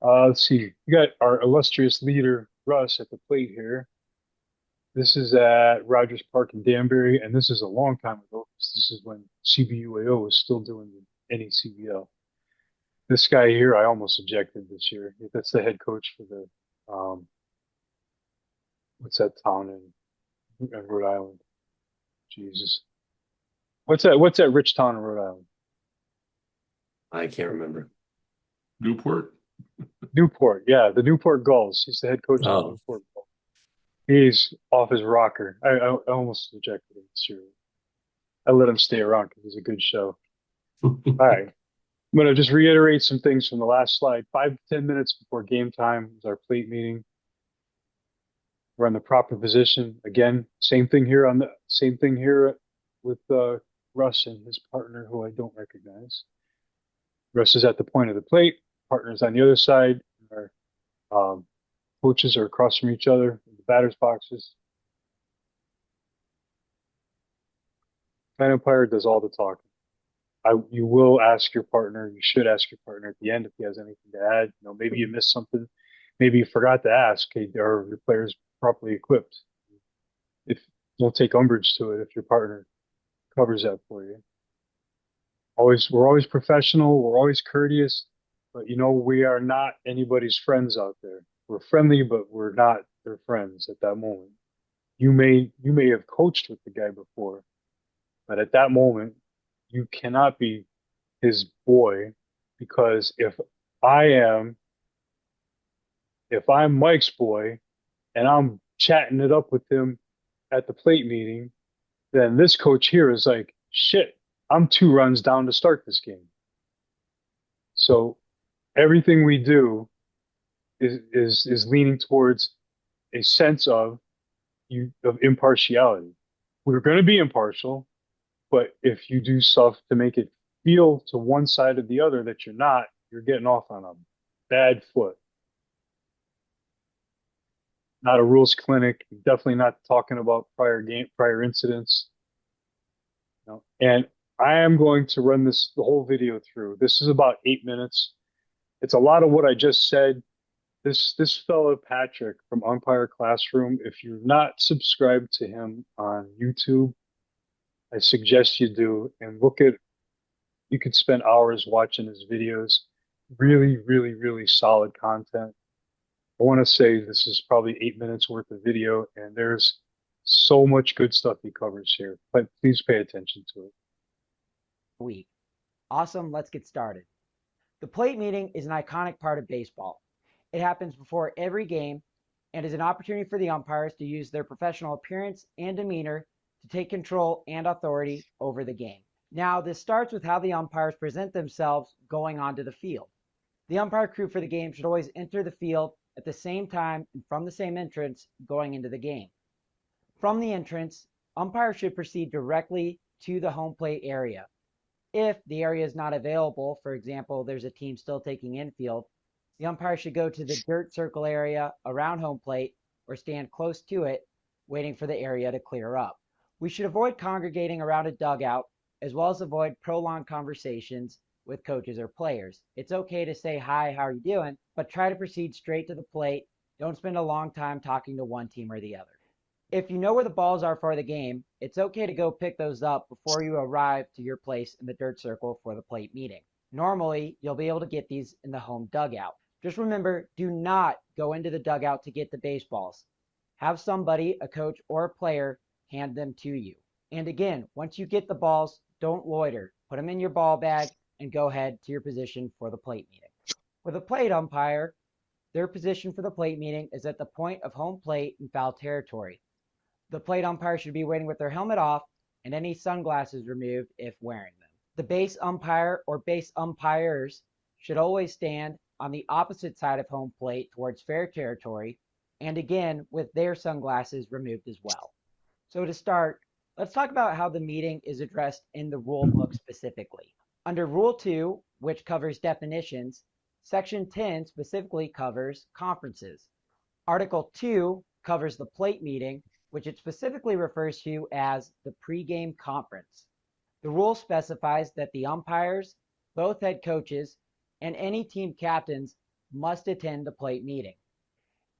Let's see. We got our illustrious leader Russ at the plate here. This is at Rogers Park in Danbury, and this is a long time ago. This is when CBUAO was still doing the NECBL. This guy here, I almost ejected this year. That's the head coach for the what's that town in Rhode Island? Jesus, what's that rich town in Rhode Island? I can't remember. Newport? Newport, yeah, the Newport Gulls. He's the head coach of the Newport Gulls. He's off his rocker. I almost rejected him this year. I let him stay around because he's a good show. All right. I'm going to just reiterate some things from the last slide. 5 to 10 minutes before game time is our plate meeting. We're in the proper position. Again, same thing here with Russ and his partner, who I don't recognize. Russ is at the point of the plate. Partner's on the other side. Our coaches are across from each other in the batter's boxes. Plate umpire does all the talking. You will ask your partner. You should ask your partner at the end if he has anything to add. You know, maybe you missed something. Maybe you forgot to ask. Hey, are your players properly equipped? If don't take umbrage to it if your partner covers that for you. We're always professional. We're always courteous. But you know, we are not anybody's friends out there. We're friendly, but we're not their friends at that moment. You may have coached with the guy before, but at that moment, you cannot be his boy, because if I'm Mike's boy and I'm chatting it up with him at the plate meeting, then this coach here is like, shit, I'm 2 runs down to start this game. So everything we do is leaning towards a sense of impartiality. We're going to be impartial, but if you do stuff to make it feel to one side or the other that you're not, you're getting off on a bad foot. Not a rules clinic. Definitely not talking about prior incidents. No. And I am going to run the whole video through. This is about 8 minutes. It's a lot of what I just said. This fellow Patrick from Umpire Classroom, if you're not subscribed to him on YouTube, I suggest you do, and you could spend hours watching his videos. Really, really, really solid content. I want to say this is probably 8 minutes worth of video, and there's so much good stuff he covers here. But please pay attention to it. Week. Awesome, let's get started. The plate meeting is an iconic part of baseball. It happens before every game and is an opportunity for the umpires to use their professional appearance and demeanor to take control and authority over the game. Now, this starts with how the umpires present themselves going onto the field. The umpire crew for the game should always enter the field at the same time and from the same entrance going into the game. From the entrance, umpires should proceed directly to the home plate area. If the area is not available, for example, there's a team still taking infield, the umpire should go to the dirt circle area around home plate or stand close to it, waiting for the area to clear up. We should avoid congregating around a dugout, as well as avoid prolonged conversations with coaches or players. It's okay to say, "Hi, how are you doing?" but try to proceed straight to the plate. Don't spend a long time talking to one team or the other. If you know where the balls are for the game, it's okay to go pick those up before you arrive to your place in the dirt circle for the plate meeting. Normally, you'll be able to get these in the home dugout. Just remember, do not go into the dugout to get the baseballs. Have somebody, a coach or a player, hand them to you. And again, once you get the balls, don't loiter. Put them in your ball bag and go ahead to your position for the plate meeting. With a plate umpire, their position for the plate meeting is at the point of home plate in foul territory. The plate umpire should be waiting with their helmet off and any sunglasses removed if wearing them. The base umpire or base umpires should always stand on the opposite side of home plate towards fair territory, and again with their sunglasses removed as well. So to start, let's talk about how the meeting is addressed in the rule book specifically. Under Rule 2, which covers definitions, Section 10 specifically covers conferences. Article 2 covers the plate meeting, which it specifically refers to as the pregame conference. The rule specifies that the umpires, both head coaches, and any team captains must attend the plate meeting.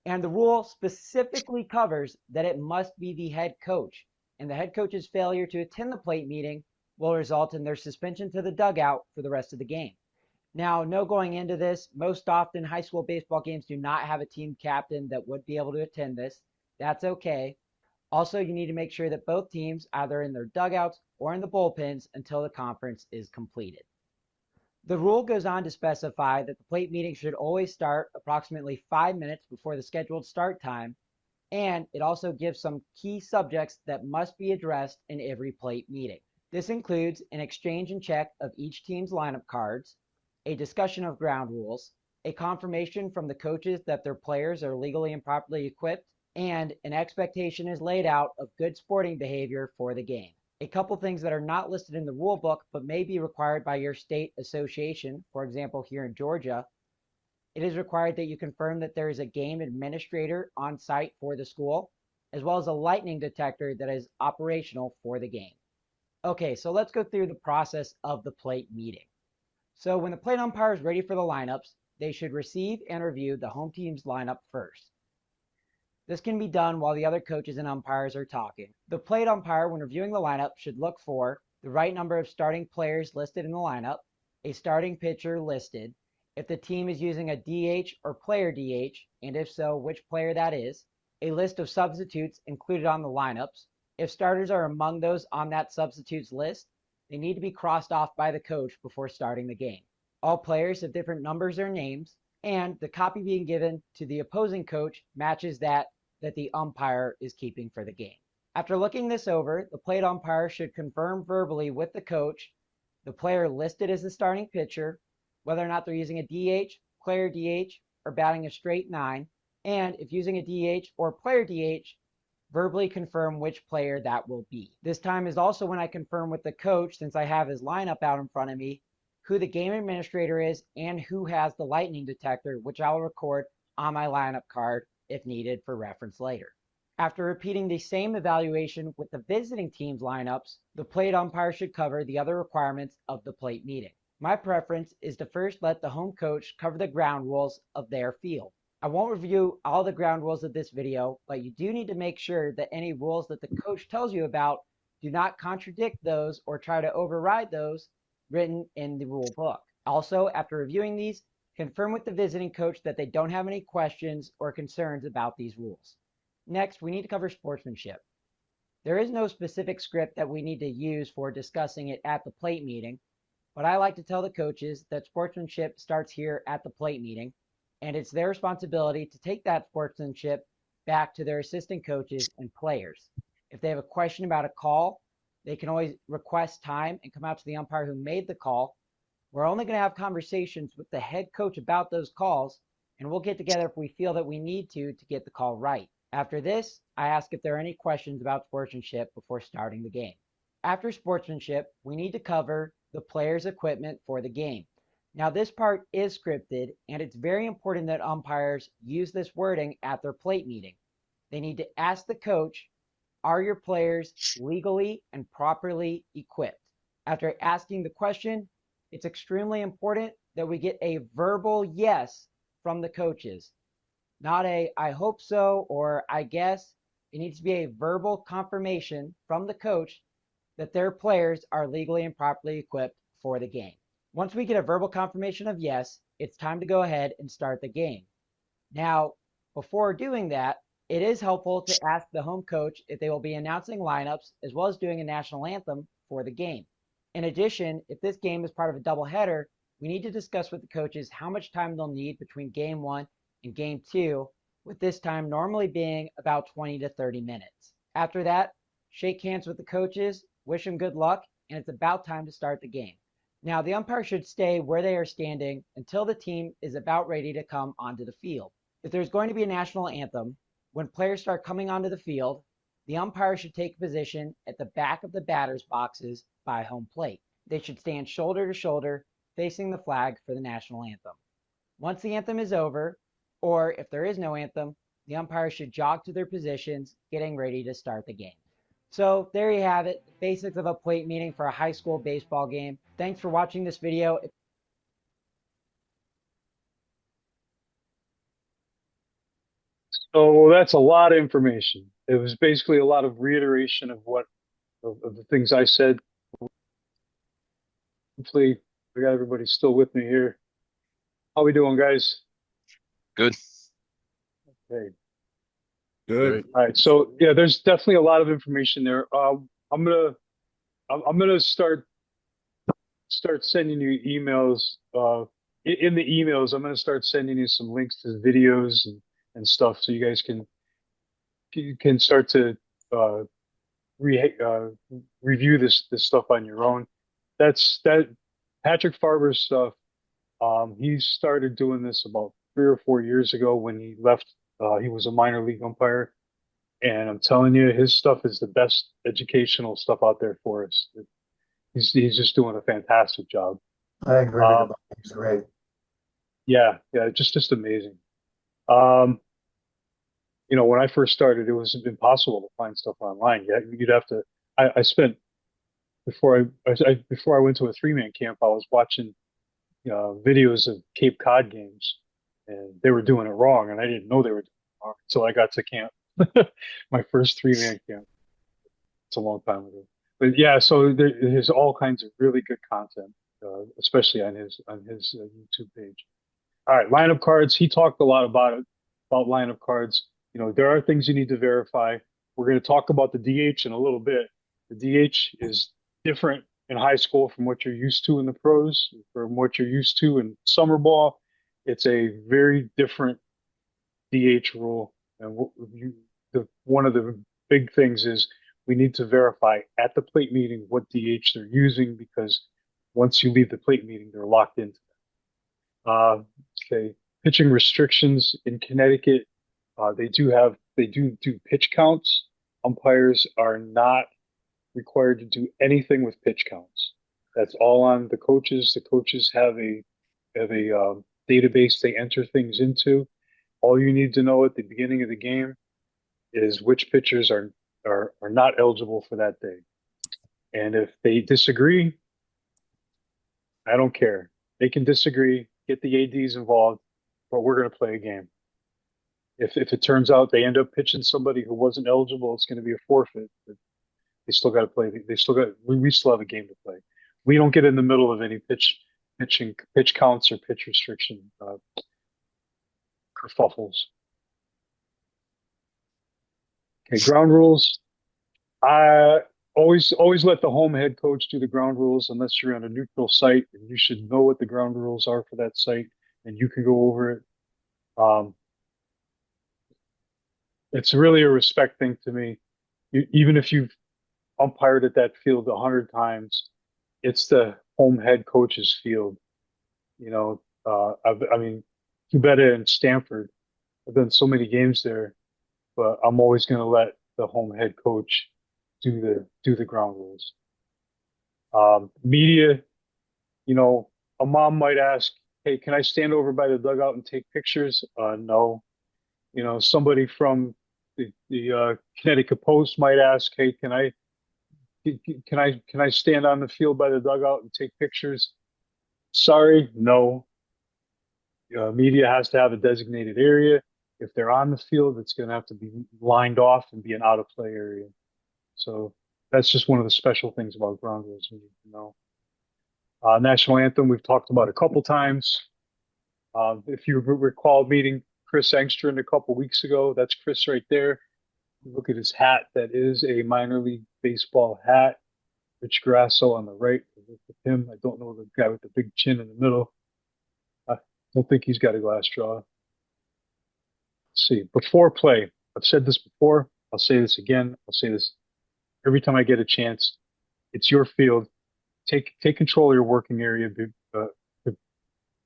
And the rule specifically covers that it must be the head coach, and the head coach's failure to attend the plate meeting will result in their suspension to the dugout for the rest of the game. Now, no going into this, most often high school baseball games do not have a team captain that would be able to attend this. That's okay. Also, you need to make sure that both teams either in their dugouts or in the bullpens until the conference is completed. The rule goes on to specify that the plate meeting should always start approximately 5 minutes before the scheduled start time, and it also gives some key subjects that must be addressed in every plate meeting. This includes an exchange and check of each team's lineup cards, a discussion of ground rules, a confirmation from the coaches that their players are legally and properly equipped, and an expectation is laid out of good sporting behavior for the game. A couple things that are not listed in the rule book but may be required by your state association, for example here in Georgia, it is required that you confirm that there is a game administrator on site for the school, as well as a lightning detector that is operational for the game. Okay, so let's go through the process of the plate meeting. So when the plate umpire is ready for the lineups, they should receive and review the home team's lineup first. This can be done while the other coaches and umpires are talking. The plate umpire, when reviewing the lineup, should look for the right number of starting players listed in the lineup, a starting pitcher listed, if the team is using a DH or player DH, and if so, which player that is, a list of substitutes included on the lineups. If starters are among those on that substitutes list, they need to be crossed off by the coach before starting the game. All players have different numbers or names, and the copy being given to the opposing coach matches that the umpire is keeping for the game. After looking this over, the plate umpire should confirm verbally with the coach the player listed as the starting pitcher, whether or not they're using a DH, player DH, or batting a straight 9, and if using a DH or player DH, verbally confirm which player that will be. This time is also when I confirm with the coach, since I have his lineup out in front of me, who the game administrator is and who has the lightning detector, which I'll record on my lineup card if needed for reference later. After repeating the same evaluation with the visiting team's lineups, the plate umpire should cover the other requirements of the plate meeting. My preference is to first let the home coach cover the ground rules of their field. I won't review all the ground rules of this video, but you do need to make sure that any rules that the coach tells you about do not contradict those or try to override those written in the rule book. Also, after reviewing these, confirm with the visiting coach that they don't have any questions or concerns about these rules. Next, we need to cover sportsmanship. There is no specific script that we need to use for discussing it at the plate meeting, but I like to tell the coaches that sportsmanship starts here at the plate meeting, and it's their responsibility to take that sportsmanship back to their assistant coaches and players. If they have a question about a call, They can always request time and come out to the umpire who made the call. We're only going to have conversations with the head coach about those calls, and we'll get together if we feel that we need to get the call right. After this, I ask if there are any questions about sportsmanship before starting the game. After sportsmanship, we need to cover the player's equipment for the game. Now, this part is scripted, and it's very important that umpires use this wording at their plate meeting. They need to ask the coach, are your players legally and properly equipped? After asking the question, it's extremely important that we get a verbal yes from the coaches. Not a I hope so or I guess. It needs to be a verbal confirmation from the coach that their players are legally and properly equipped for the game. Once we get a verbal confirmation of yes, it's time to go ahead and start the game. Now, before doing that, it is helpful to ask the home coach if they will be announcing lineups as well as doing a national anthem for the game. In addition, if this game is part of a doubleheader, we need to discuss with the coaches how much time they'll need between game 1 and game 2, with this time normally being about 20 to 30 minutes. After that, shake hands with the coaches, wish them good luck, and it's about time to start the game. Now, the umpire should stay where they are standing until the team is about ready to come onto the field. If there's going to be a national anthem, when players start coming onto the field, the umpire should take a position at the back of the batter's boxes by home plate. They should stand shoulder to shoulder, facing the flag for the national anthem. Once the anthem is over, or if there is no anthem, the umpire should jog to their positions, getting ready to start the game. So there you have it, the basics of a plate meeting for a high school baseball game. Thanks for watching this video. So that's a lot of information. It was basically a lot of reiteration of the things I said. Hopefully, we got everybody still with me here. How we doing, guys? Good. Okay. Good. All right. So yeah, there's definitely a lot of information there. I'm gonna start sending you emails. In the emails, I'm gonna start sending you some links to the videos and stuff, so you guys can start to review this stuff on your own. That Patrick Farber's stuff. He started doing this about 3 or 4 years ago when he left. He was a minor league umpire, and I'm telling you, his stuff is the best educational stuff out there for us. He's just doing a fantastic job. I agree with you. He's great. Yeah, just amazing. When I first started, it was impossible to find stuff online. You'd have to. I spent before I went to a 3-man camp, I was watching videos of Cape Cod games, and they were doing it wrong, and I didn't know they were doing it wrong until I got to camp. My first 3-man camp. It's a long time ago, but yeah. So there's all kinds of really good content, especially on his YouTube page. All right, lineup cards. He talked a lot about lineup cards. There are things you need to verify. We're going to talk about the DH in a little bit. The DH is different in high school from what you're used to in the pros, from what you're used to in summer ball. It's a very different DH rule. And one of the big things is we need to verify at the plate meeting what DH they're using, because once you leave the plate meeting, they're locked into that. Okay, pitching restrictions in Connecticut. They do pitch counts. Umpires are not required to do anything with pitch counts. That's all on the coaches. The coaches have a database they enter things into. All you need to know at the beginning of the game is which pitchers are not eligible for that day. And if they disagree, I don't care. They can disagree, get the ADs involved, but we're going to play a game. If it turns out they end up pitching somebody who wasn't eligible, it's going to be a forfeit. But they still got to play. We still have a game to play. We don't get in the middle of any pitch counts or pitch restriction kerfuffles. Okay, ground rules. I always let the home head coach do the ground rules unless you're on a neutral site, and you should know what the ground rules are for that site, and you can go over it. It's really a respect thing to me. Even if you've umpired at that field 100 times. It's the home head coach's field. You know, I mean, Cubetta and Stanford. I've done so many games there, but I'm always going to let the home head coach do the ground rules. Media, you know, a mom might ask, "Hey, can I stand over by the dugout and take pictures?" No. You know, somebody from the Connecticut Post might ask, "Hey, can I stand on the field by the dugout and take pictures?" Sorry, no. Media has to have a designated area. If they're on the field, it's going to have to be lined off and be an out of play area. So that's just one of the special things about ground rules you need to know. National anthem, we've talked about a couple times. If you recall meeting Chris Engstrand a couple weeks ago, that's Chris right there. Look at his hat. That is a minor league baseball hat. Rich Grasso on the right. Look at him. I don't know the guy with the big chin in the middle. I don't think he's got a glass jaw. Let's see. Before play, I've said this before. I'll say this again. I'll say this every time I get a chance. It's your field. Take control of your working area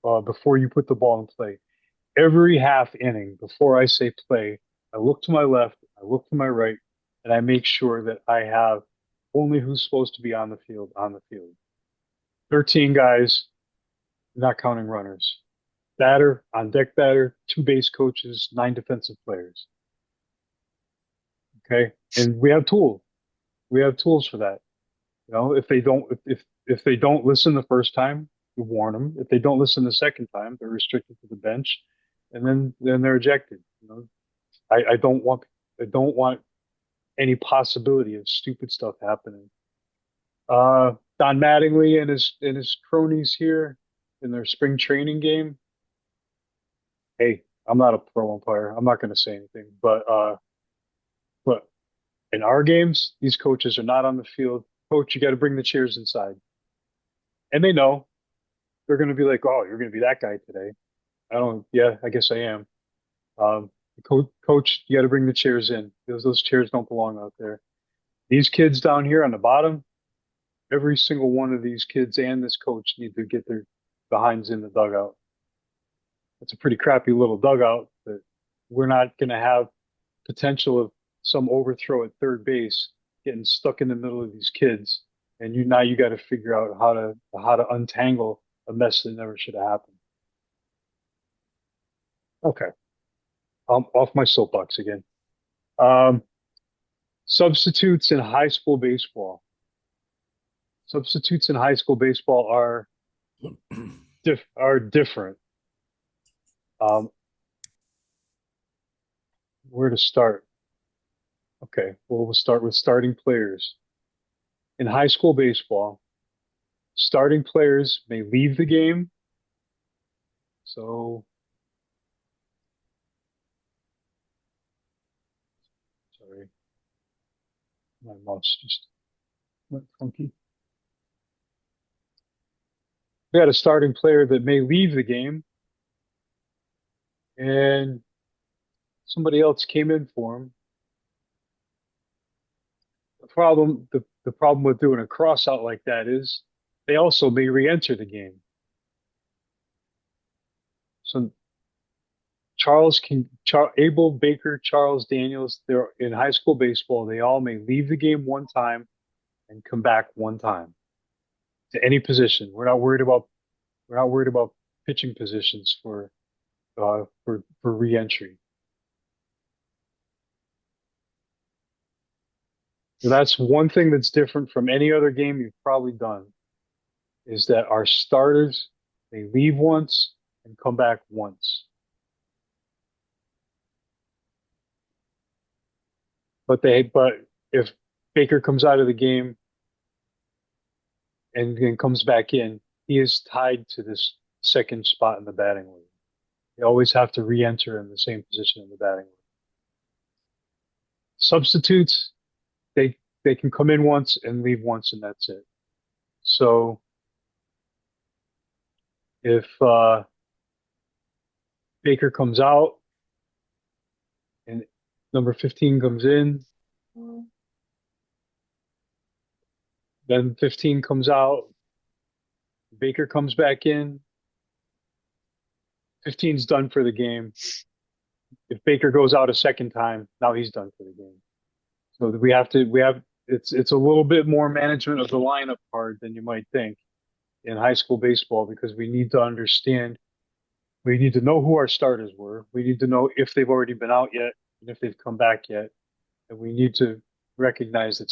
before you put the ball in play. Every half inning, before I say play, I look to my left, I look to my right, and I make sure that I have only who's supposed to be on the field on the field. 13 guys, not counting runners. Batter, on deck batter, 2 base coaches, 9 defensive players. Okay, and we have tools. We have tools for that. You know, if they don't listen the first time, you warn them. If they don't listen the second time, they're restricted to the bench, and then they're ejected. You know, I don't want any possibility of stupid stuff happening. Don Mattingly and his cronies here in their spring training game. Hey, I'm not a pro umpire. I'm not going to say anything, but in our games, these coaches are not on the field. Coach, you got to bring the chairs inside, and they know they're going to be like, "Oh, you're going to be that guy today." I don't. Yeah, I guess I am. Coach, you got to bring the chairs in. Those chairs don't belong out there. These kids down here on the bottom, every single one of these kids and this coach need to get their behinds in the dugout. It's a pretty crappy little dugout, but we're not going to have potential of some overthrow at third base getting stuck in the middle of these kids. And now you got to figure out how to untangle a mess that never should have happened. Okay. I'm off my soapbox again. Substitutes in high school baseball. Substitutes in high school baseball are different. Where to start? Okay, well, we'll start with starting players. In high school baseball, starting players may leave the game. So, sorry, my mouse just went funky. We had a starting player that may leave the game, and somebody else came in for him. The problem with doing a cross out like that is they also may re-enter the game. So Abel, Baker, Charles, Daniels, they're in high school baseball. They all may leave the game one time and come back one time to any position. We're not worried about pitching positions for re-entry. So that's one thing that's different from any other game you've probably done, is that our starters, they leave once and come back once. But if Baker comes out of the game and then comes back in, he is tied to this second spot in the batting order. They always have to re-enter in the same position in the batting order. Substitutes, they can come in once and leave once, and that's it. So if Baker comes out and number 15 comes in, Then 15 comes out. Baker comes back in. 15's done for the game. If Baker goes out a second time, now he's done for the game. So it's a little bit more management of the lineup card than you might think in high school baseball, because we need to understand, we need to know who our starters were. We need to know if they've already been out yet and if they've come back yet. And we need to recognize that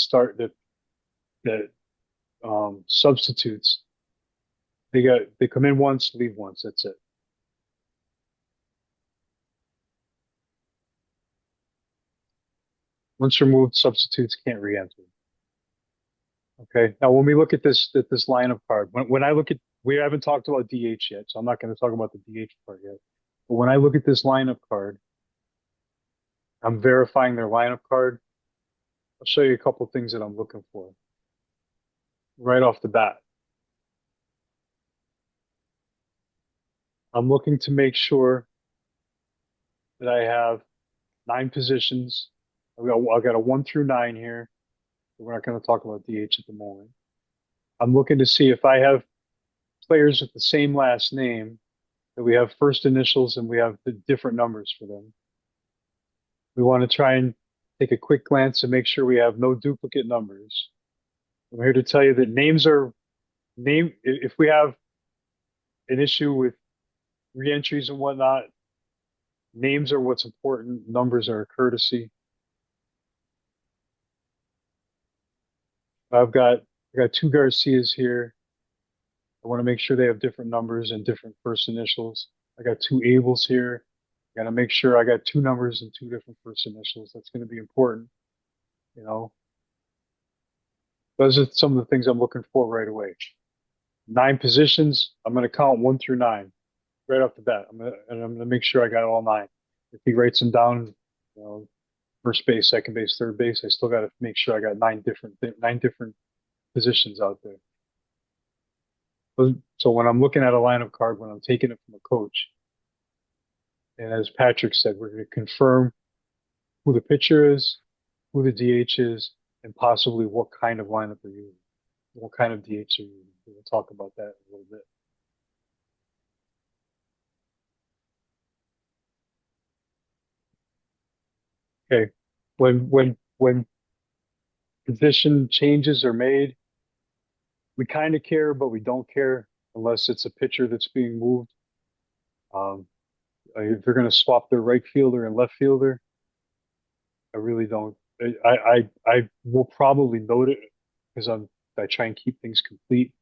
substitutes, they come in once, leave once. That's it. Once removed, substitutes can't re-enter. Okay. Now, when we look at this lineup card, when I look at, we haven't talked about DH yet, so I'm not going to talk about the DH part yet. But when I look at this lineup card, I'm verifying their lineup card. I'll show you a couple things that I'm looking for right off the bat. I'm looking to make sure that I have 9 positions. I've got a 1 through 9 here. We're not going to talk about DH at the moment. I'm looking to see if I have players with the same last name, that we have first initials and we have the different numbers for them. We want to try and take a quick glance and make sure we have no duplicate numbers. I'm here to tell you that if we have an issue with reentries and whatnot, names are what's important. Numbers are a courtesy. I got 2 Garcias here. I want to make sure they have different numbers and different first initials. I got 2 Abels here. I got to make sure I got 2 numbers and 2 different first initials. That's going to be important. You know, those are some of the things I'm looking for right away. 9 positions. I'm going to count 1 through 9 right off the bat. I'm going to make sure I got all 9. If he writes them down, you know, first base, second base, third base, I still got to make sure I got 9 different positions out there. So when I'm looking at a lineup card, when I'm taking it from a coach, and as Patrick said, we're going to confirm who the pitcher is, who the DH is, and possibly what kind of lineup they're using, what kind of DH they're using. We'll talk about that a little bit. Okay, when position changes are made, we kind of care, but we don't care unless it's a pitcher that's being moved. If they're going to swap their right fielder and left fielder, I really don't. I will probably note it because I try and keep things complete,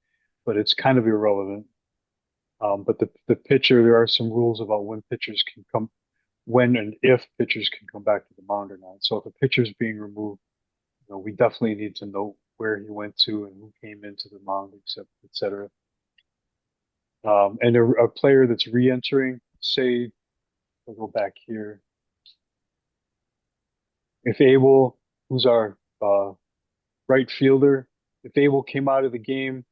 but it's kind of irrelevant. But the pitcher, there are some rules about when and if pitchers can come back to the mound or not. So if a pitcher's being removed, you know, we definitely need to know where he went to and who came into the mound, et cetera. And a player that's re-entering, say, we'll go back here. If Abel, who's our right fielder, if Abel came out of the game,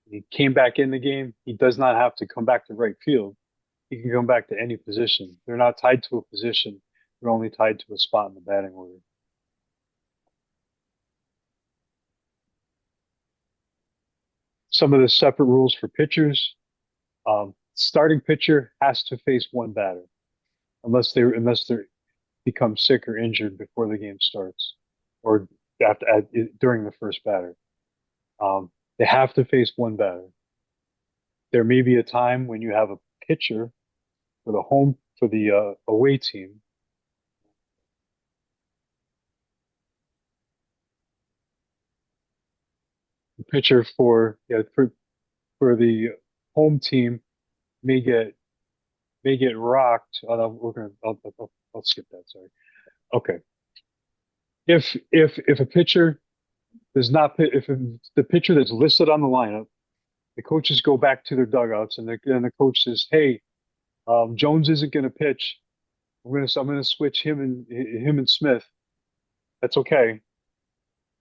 he came back in the game, he does not have to come back to right field. He can come back to any position. They're not tied to a position. They're only tied to a spot in the batting order. Some of the separate rules for pitchers. Starting pitcher has to face 1 batter unless they become sick or injured before the game starts or during the first batter. They have to face 1 batter. There may be a time when you have a pitcher for the away team. The pitcher for the home team may get rocked. I'll skip that. Sorry. Okay. If a pitcher does not if the pitcher that's listed on the lineup, the coaches go back to their dugouts and the coach says, "Hey, Jones isn't going to pitch. I'm going to switch him and Smith." That's okay,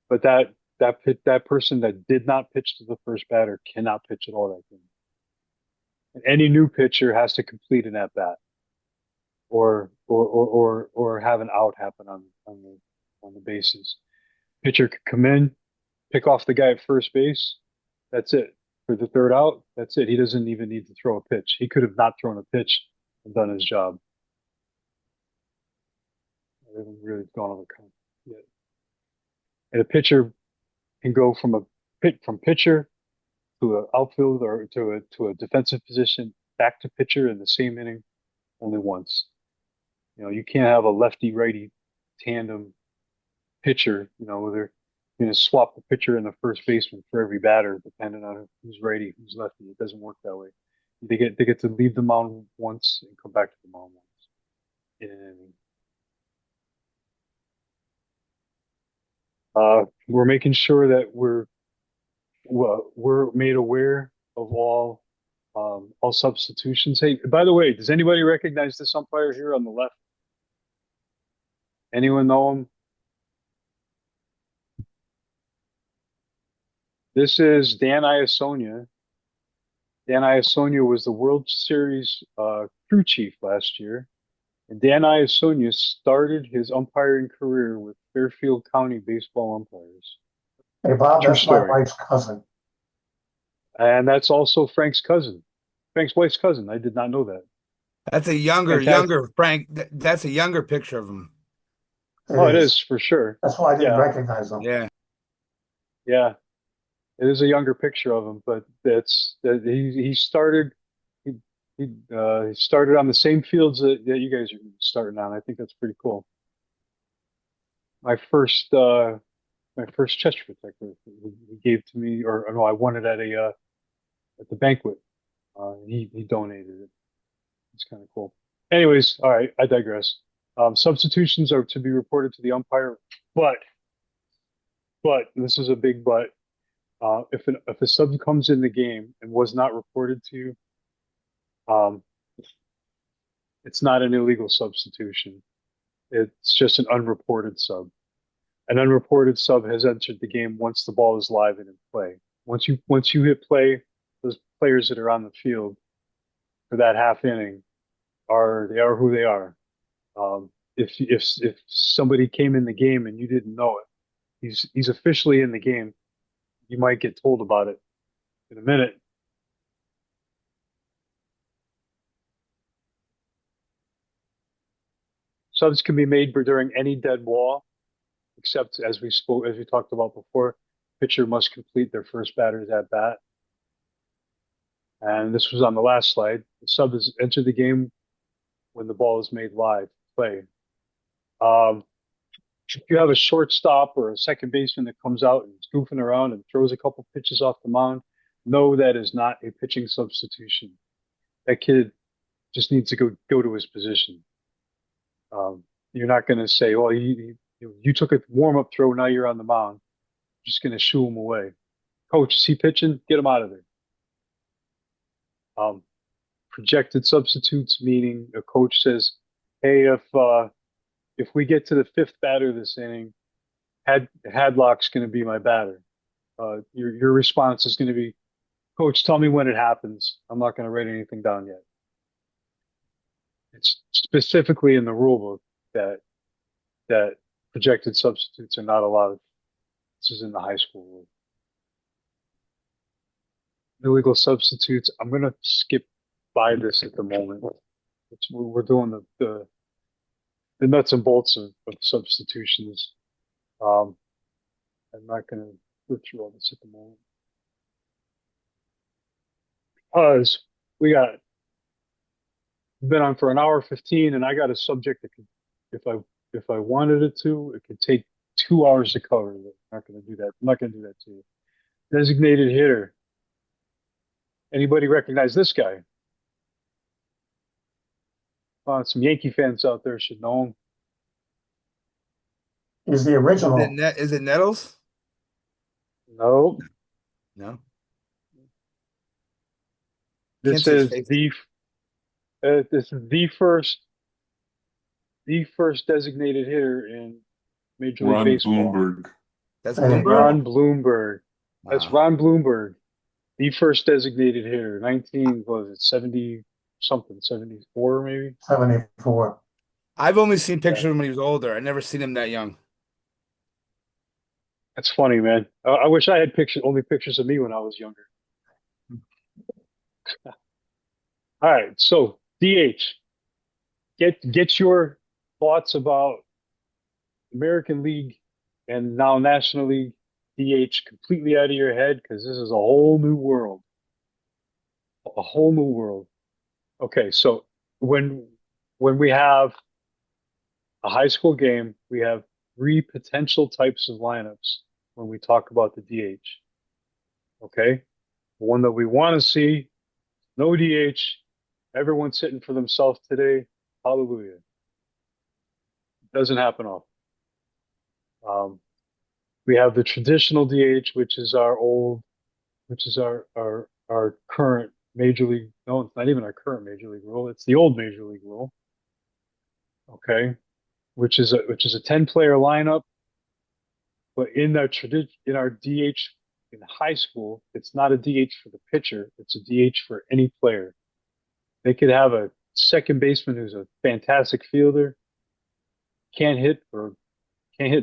but that person that did not pitch to the first batter cannot pitch at all that game. And any new pitcher has to complete an at bat, or have an out happen on the bases. Pitcher could come in, pick off the guy at first base. That's it. For the third out, that's it. He doesn't even need to throw a pitch. He could have not thrown a pitch and done his job. I haven't really gone over count yet. And a pitcher can go from pitcher to an outfield or to a defensive position back to pitcher in the same inning only once. You can't have a lefty righty tandem pitcher. Where they're going to swap the pitcher and the first baseman for every batter, depending on who's righty, who's lefty. It doesn't work that way. They get to leave the mound once and come back to the mound once in an inning. We're making sure that we're made aware of all substitutions. Hey, by the way, does anybody recognize this umpire here on the left? Anyone know him? This is Dan Iasonia. Dan Iasonia was the World Series crew chief last year. And Dan Iasonia started his umpiring career with Fairfield County baseball umpires. Hey, Bob, True that's my story. wife's cousin. And that's also Frank's cousin. Frank's wife's cousin. I did not know that. That's a younger Frank. That's a younger picture of him. It is for sure. That's why I didn't recognize him. Yeah. Yeah. It is a younger picture of him, but he started he started on the same fields that you guys are starting on. I think that's pretty cool. My first chest protector he gave to me, or no, I won it at the banquet. He donated it. It's kind of cool. Anyways, all right, I digress. Substitutions are to be reported to the umpire, but this is a big but. If a sub comes in the game and was not reported to, it's not an illegal substitution. It's just an unreported sub. An unreported sub has entered the game once the ball is live and in play. Once you hit play, those players that are on the field for that half inning are who they are. If somebody came in the game and you didn't know it, he's officially in the game. You might get told about it in a minute. Subs can be made during any dead ball, except as we talked about before, pitcher must complete their first batter's at bat. And this was on the last slide. The sub has entered the game when the ball is made live play. If you have a shortstop or a second baseman that comes out and is goofing around and throws a couple pitches off the mound, no, that is not a pitching substitution. That kid just needs to go to his position. You're not going to say, well, you took a warm-up throw, now you're on the mound. You're just going to shoo him away. Coach, is he pitching? Get him out of there. Projected substitutes, meaning a coach says, hey, if we get to the fifth batter this inning, Hadlock's going to be my batter. Your response is going to be, Coach, tell me when it happens. I'm not going to write anything down yet. It's specifically in the rule book that projected substitutes are not allowed. This is in the high school rule. Illegal substitutes. I'm going to skip by this at the moment. We're doing the nuts and bolts of substitutions. I'm not going to go through all this at the moment. Because we've been on for an hour 15, and I got a subject that could, if I wanted it could take 2 hours to cover. I'm not going to do that. I'm not going to do that to you. Designated hitter. Anybody recognize this guy? Some Yankee fans out there should know him. He's the original. Is it Nettles? No. No. This is the first designated hitter in Major League Baseball. Bloomberg. That's Bloomberg? Ron Bloomberg. Wow. That's Ron Bloomberg, the first designated hitter. 70 something, 74 maybe. That's funny, man. I wish I had only pictures of me when I was younger. All right, so DH. Get your thoughts about American League and now National League DH completely out of your head because this is a whole new world. A whole new world. Okay, so when we have a high school game, we have three potential types of lineups when we talk about the DH. Okay? The one that we want to see, no DH, everyone's hitting for themselves today. Hallelujah. Doesn't happen often. We have the traditional DH, which is our current major league. No, it's not even our current major league rule. It's the old major league rule. Okay, which is a 10-player lineup, but in our DH in high school, it's not a DH for the pitcher. It's a DH for any player. They could have a second baseman who's a fantastic fielder, can't hit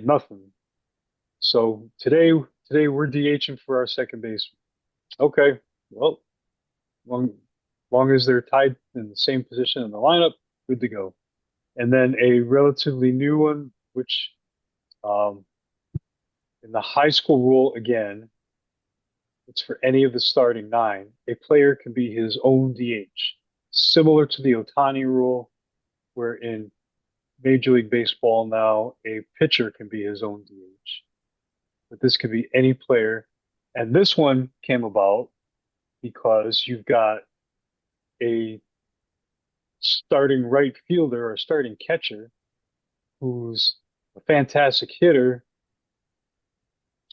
nothing. So today we're DHing for our second baseman. Okay, well, long as they're tied in the same position in the lineup, good to go. And then a relatively new one, which in the high school rule again, it's for any of the starting nine. A player can be his own DH, similar to the Otani rule, where in Major League Baseball now a pitcher can be his own DH. But this could be any player. And this one came about because you've got a starting right fielder or starting catcher who's a fantastic hitter,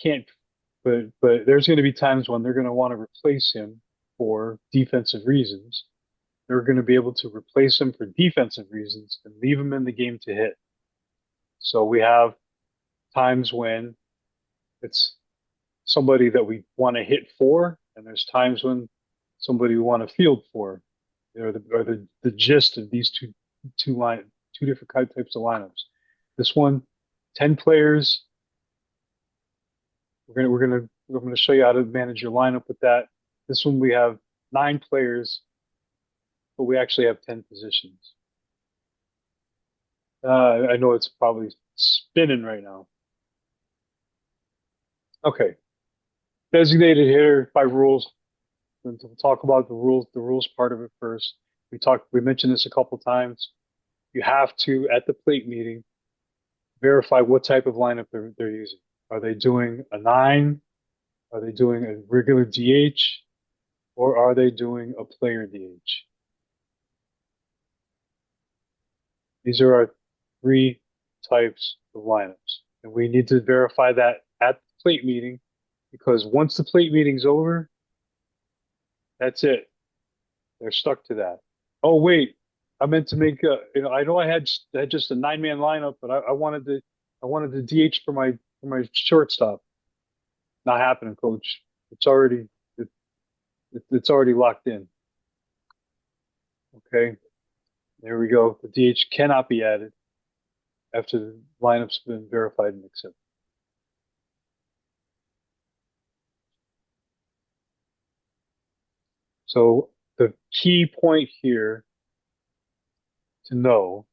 but there's going to be times when they're going to want to replace him for defensive reasons. They're going to be able to replace him for defensive reasons and leave him in the game to hit. So we have times when it's somebody that we want to hit for, and there's times when somebody we want to field for. The gist of these two different types of lineups. This one, 10 players. We're gonna show you how to manage your lineup with that. This one we have 9 players, but we actually have 10 positions. I know it's probably spinning right now. Okay, designated hitter by rules. We'll talk about the rules part of it first. We mentioned this a couple times. You have to, at the plate meeting, verify what type of lineup they're using. Are they doing a 9? Are they doing a regular DH? Or are they doing a player DH? These are our 3 types of lineups. And we need to verify that at the plate meeting, because once the plate meeting's over, that's it. They're stuck to that. Oh, wait, I meant to make I know I had just a 9-man lineup, but I wanted the DH for my shortstop. Not happening, coach. It's already locked in. Okay, there we go. The DH cannot be added after the lineup's been verified and accepted. So the key point here to know,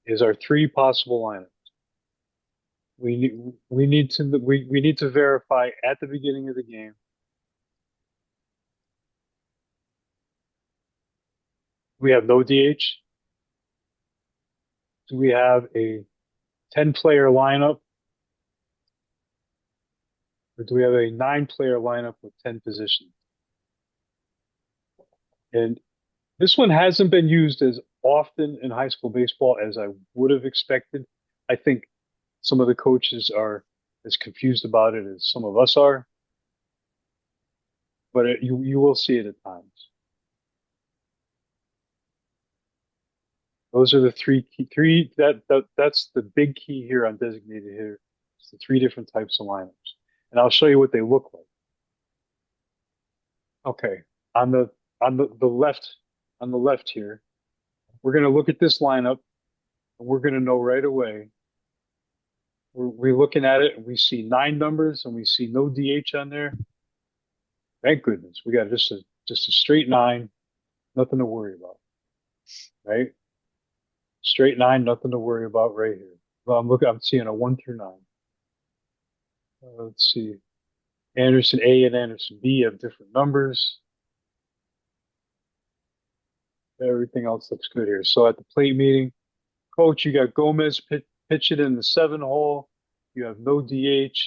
is our 3 possible lineups. We need to verify at the beginning of the game we have no DH. Do we have a 10-player lineup? Or do we have a 9-player lineup with 10 positions? And this one hasn't been used as often in high school baseball as I would have expected. I think some of the coaches are as confused about it as some of us are. But you will see it at times. Those are the that's the big key here on designated hitter. It's the 3 different types of lineups. And I'll show you what they look like. Okay, on the left here, we're going to look at this lineup and we're going to know right away. We're looking at it and we see 9 numbers and we see no DH on there. Thank goodness. We got just a straight 9, nothing to worry about. Right? Straight 9, nothing to worry about right here. Well, I'm seeing a 1 through 9. Let's see. Anderson A and Anderson B have different numbers. Everything else looks good here. So at the plate meeting, coach, you got Gomez pitch it in the 7 hole. You have no DH.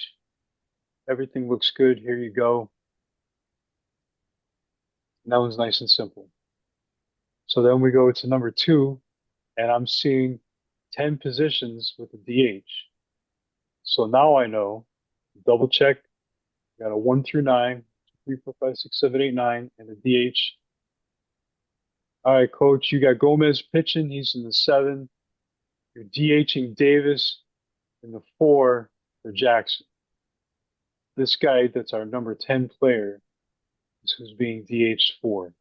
Everything looks good. Here you go. And that one's nice and simple. So then we go to number 2, and I'm seeing 10 positions with a DH. So now I know, double check, got a 1 through 9, 3, 4, 5, 6, 7, 8, 9, and a DH. All right, coach, you got Gomez pitching. He's in the 7. You're DHing Davis in the 4 for Jackson. This guy that's our number 10 player is who's being DH'd for.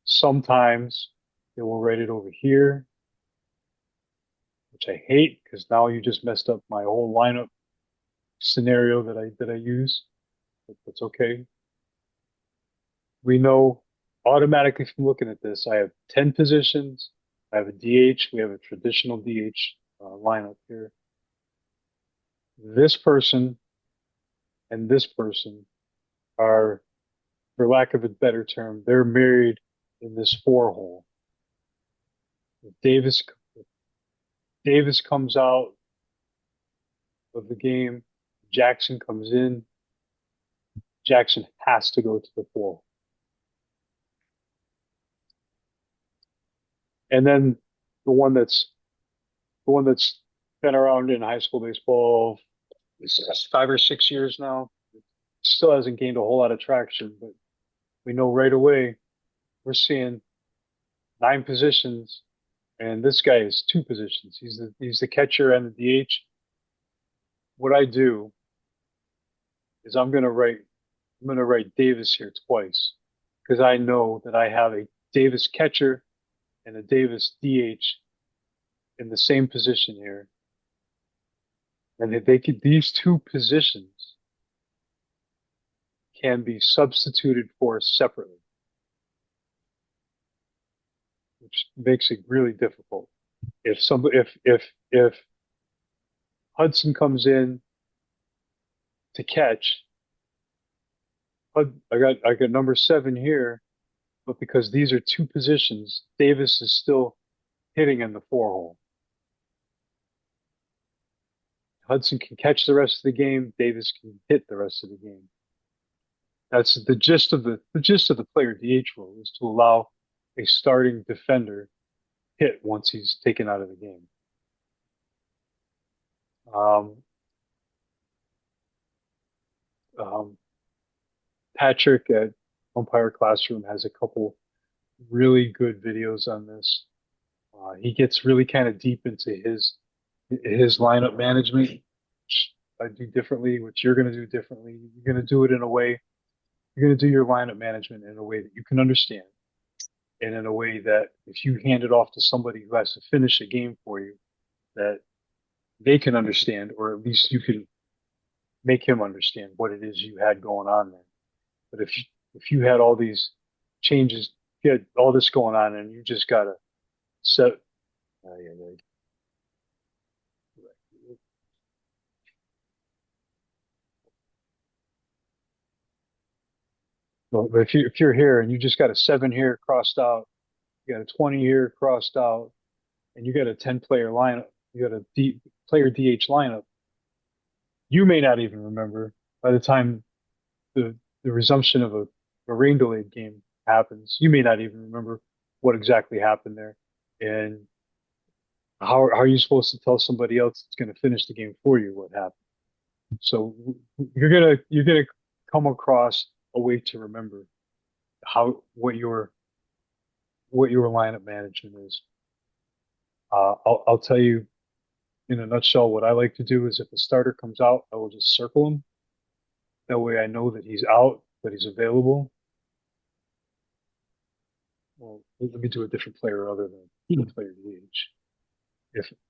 Sometimes they will write it over here, which I hate because now you just messed up my whole lineup scenario that I use. But that's okay. We know automatically from looking at this, I have 10 positions. I have a DH. We have a traditional DH lineup here. This person and this person are, for lack of a better term, they're married in this 4 hole. If Davis comes out of the game, Jackson comes in, Jackson has to go to the 4. And then the one that's been around in high school baseball 5 or 6 years now, still hasn't gained a whole lot of traction, but we know right away we're seeing 9 positions, and this guy is 2 positions. He's the catcher and the DH. What I do is I'm gonna write Davis here twice because I know that I have a Davis catcher and a Davis DH in the same position here. And if these 2 positions can be substituted for separately, which makes it really difficult. If Hudson comes in to catch, I got number 7 here, but because these are 2 positions, Davis is still hitting in the 4 hole. Hudson can catch the rest of the game. Davis can hit the rest of the game. That's the gist of the player DH rule, is to allow a starting defender hit once he's taken out of the game. Patrick at Umpire Classroom has a couple really good videos on this. He gets really kind of deep into his lineup management, which I do differently, which you're going to do differently. You're going to do it in a way, you're going to do your lineup management in a way that you can understand, and in a way that if you hand it off to somebody who has to finish a game for you, that they can understand, or at least you can make him understand what it is you had going on there. But if you had all these changes, you had all this going on, and you just got to set. Well, but if you're here and you just got a 7 here crossed out, you got a 20 here crossed out, and you got a 10-player lineup, you got a player DH lineup, you may not even remember by the time the resumption of a rain delayed game happens. You may not even remember what exactly happened there, and how are you supposed to tell somebody else that's going to finish the game for you what happened? So you're gonna come across a way to remember what your lineup management is. I'll tell you in a nutshell what I like to do is if a starter comes out, I will just circle him. That way I know that he's out, but he's available. Well, let me do a different player other than the player DH.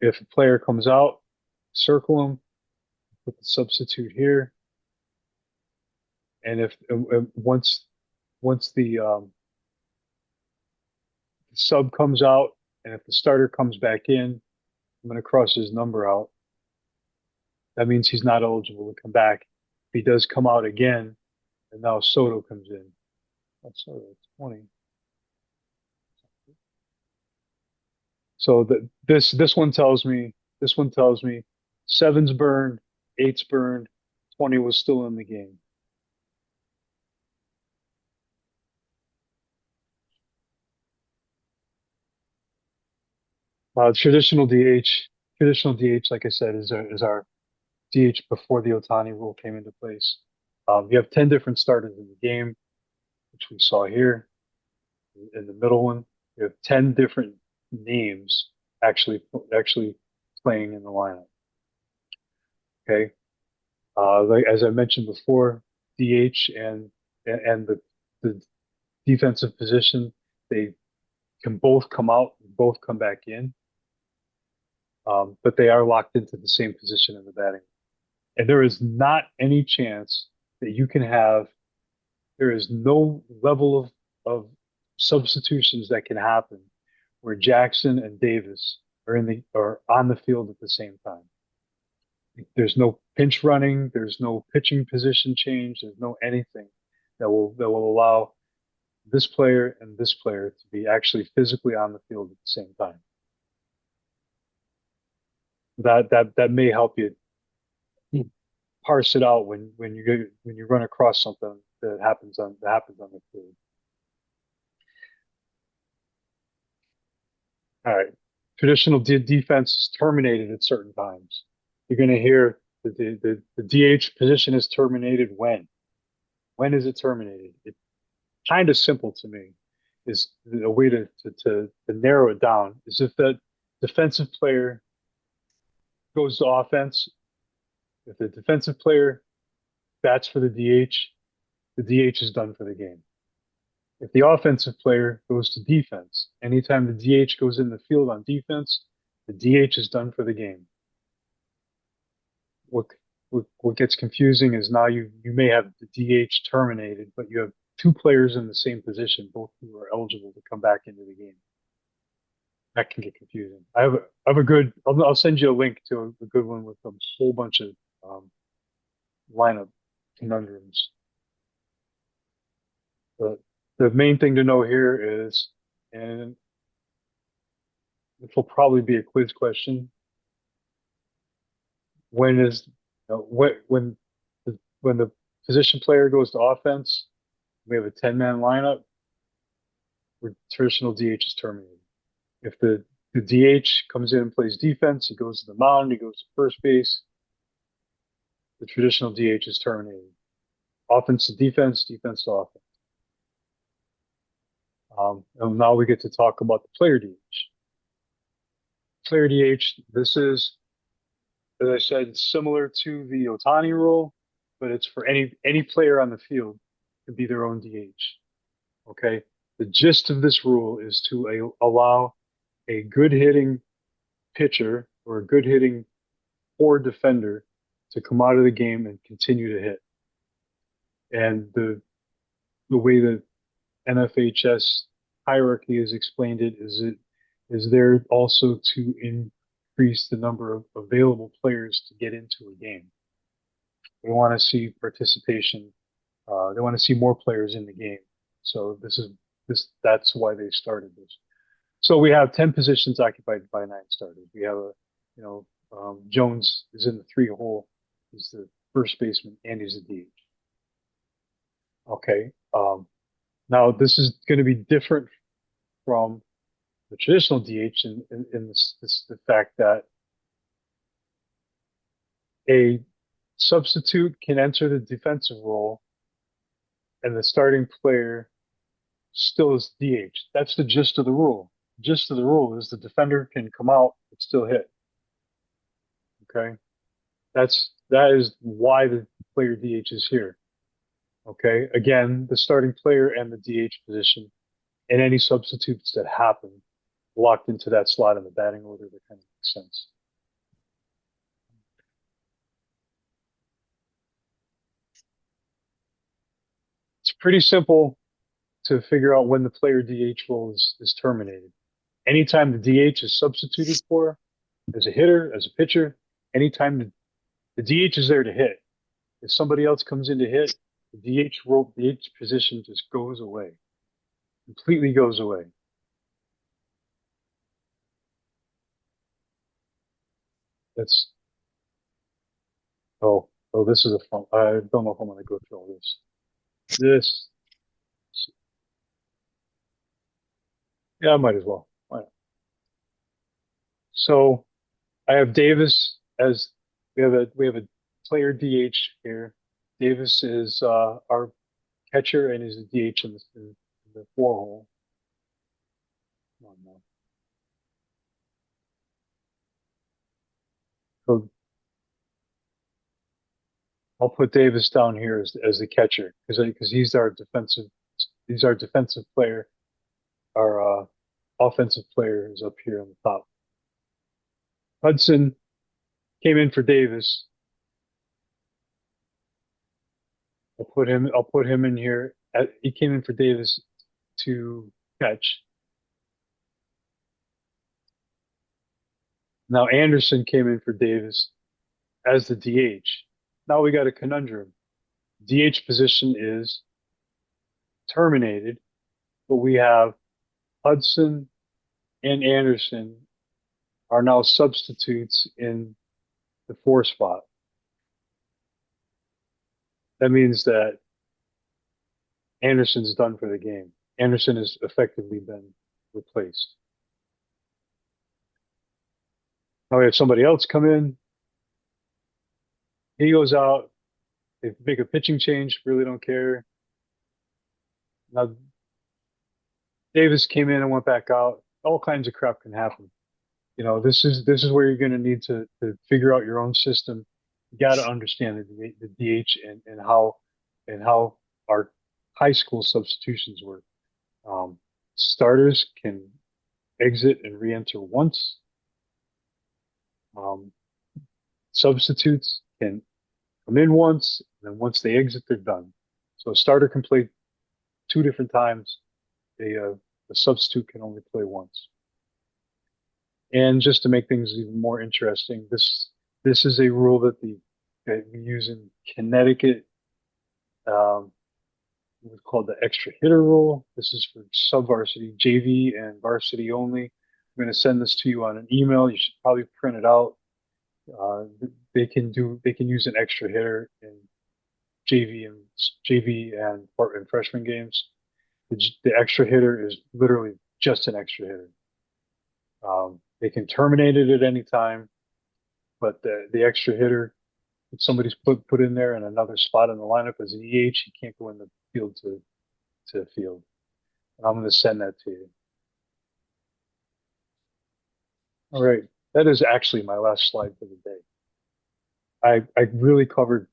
If a player comes out, circle him, put the substitute here, and if once the sub comes out, and if the starter comes back in, I'm going to cross his number out. That means he's not eligible to come back. If he does come out again, and now Soto comes in. That's Soto, 20. So this one tells me 7's burned, 8's burned, 20 was still in the game. Traditional DH, like I said, is our DH before the Ohtani rule came into place. You have 10 different starters in the game, which we saw here in the middle one. You have 10 different names actually playing in the lineup. Okay, like as I mentioned before, DH and the defensive position, they can both come out, both come back in. But they are locked into the same position in the batting. And there is not any chance that you can have, there is no level of substitutions that can happen where Jackson and Davis are on the field at the same time. There's no pinch running, there's no pitching position change, there's no anything that will allow this player and this player to be actually physically on the field at the same time. That may help you parse it out when you run across something that happens on the field. All right, traditional defense is terminated at certain times. You're going to hear the DH position is terminated when. When is it terminated? It's kind of simple to me. Is a way to narrow it down is if the defensive player goes to offense. If the defensive player bats for the DH is done for the game. If the offensive player goes to defense, anytime the DH goes in the field on defense, the DH is done for the game. What gets confusing is now you may have the DH terminated, but you have two players in the same position, both who are eligible to come back into the game. That can get confusing. I have a good. I'll send you a link to a good one with a whole bunch of lineup conundrums. But the main thing to know here is, and this will probably be a quiz question. When the position player goes to offense, we have a 10-man lineup where traditional DH is terminated. If the DH comes in and plays defense, he goes to the mound, he goes to first base, the traditional DH is terminated. Offense to defense, defense to offense. And now we get to talk about the player DH. Player DH, this is, as I said, similar to the Ohtani rule, but it's for any player on the field to be their own DH. Okay? The gist of this rule is to allow a good hitting pitcher or a good hitting poor defender to come out of the game and continue to hit. And the way the NFHS hierarchy has explained it is there also to increase the number of available players to get into a game. They want to see participation. They want to see more players in the game. So that's why they started this. So we have 10 positions occupied by 9 starters. We have Jones is in the 3 hole. He's the first baseman and he's a DH. Okay. Now this is going to be different from the traditional DH in the fact that a substitute can enter the defensive role and the starting player still is DH. That's the gist of the rule. The gist of the rule is the defender can come out and still hit. Okay. That is why the player DH is here. Okay. Again, the starting player and the DH position and any substitutes that happen locked into that slot in the batting order, that kind of makes sense. It's pretty simple to figure out when the player DH role is terminated. Anytime the DH is substituted for as a hitter, as a pitcher, anytime the DH is there to hit. If somebody else comes in to hit, the DH role, the DH position just goes away, completely goes away. That's this is a fun. I don't know if I'm going to go through all this. Yeah, I might as well. Why not? So I have Davis as we have a player DH here. Davis is our catcher and is a DH in the 4-hole. Come on now. So I'll put Davis down here as the catcher because he's our defensive player. Our offensive player is up here on the top. Hudson came in for Davis. I'll put him in here. He came in for Davis to catch. Now Anderson came in for Davis as the DH. Now we got a conundrum. DH position is terminated, but we have Hudson and Anderson are now substitutes in the 4 spot. That means that Anderson's done for the game. Anderson has effectively been replaced. Now we have somebody else come in. He goes out. They make a pitching change. Really don't care. Now Davis came in and went back out. All kinds of crap can happen. You know, this is where you're going to need to figure out your own system. You got to understand the DH and how our high school substitutions work. Starters can exit and re-enter once. Substitutes can come in once, and then once they exit, they're done. So a starter can play 2 different times. A substitute can only play once. And just to make things even more interesting, this is a rule that we use in Connecticut. It's called the extra hitter rule. This is for sub-varsity, JV, and varsity only. I'm going to send this to you on an email. You should probably print it out. They can use an extra hitter in JV and freshman games. The extra hitter is literally just an extra hitter. They can terminate it at any time, but the extra hitter, if somebody's put in there in another spot in the lineup as an EH, he can't go in the field to field. And I'm going to send that to you. All right, that is actually my last slide for the day. I really covered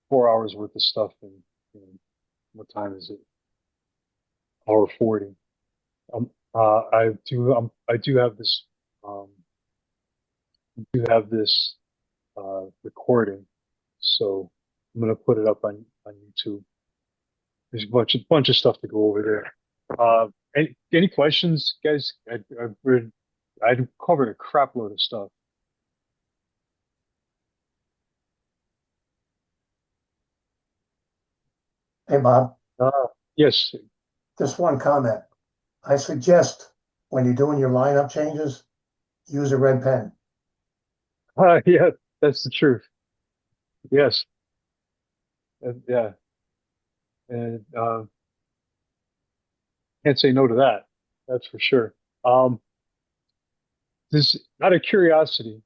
4 hours worth of stuff in, what time is it? Hour 40. I do have this recording, so I'm gonna put it up on YouTube. There's a bunch of stuff to go over there. Any questions, guys? I covered a crap load of stuff. Hey, Bob. Yes. Just one comment. I suggest when you're doing your lineup changes, use a red pen. Yeah, that's the truth. Yes. Yeah. And can't say no to that. That's for sure. This out of curiosity,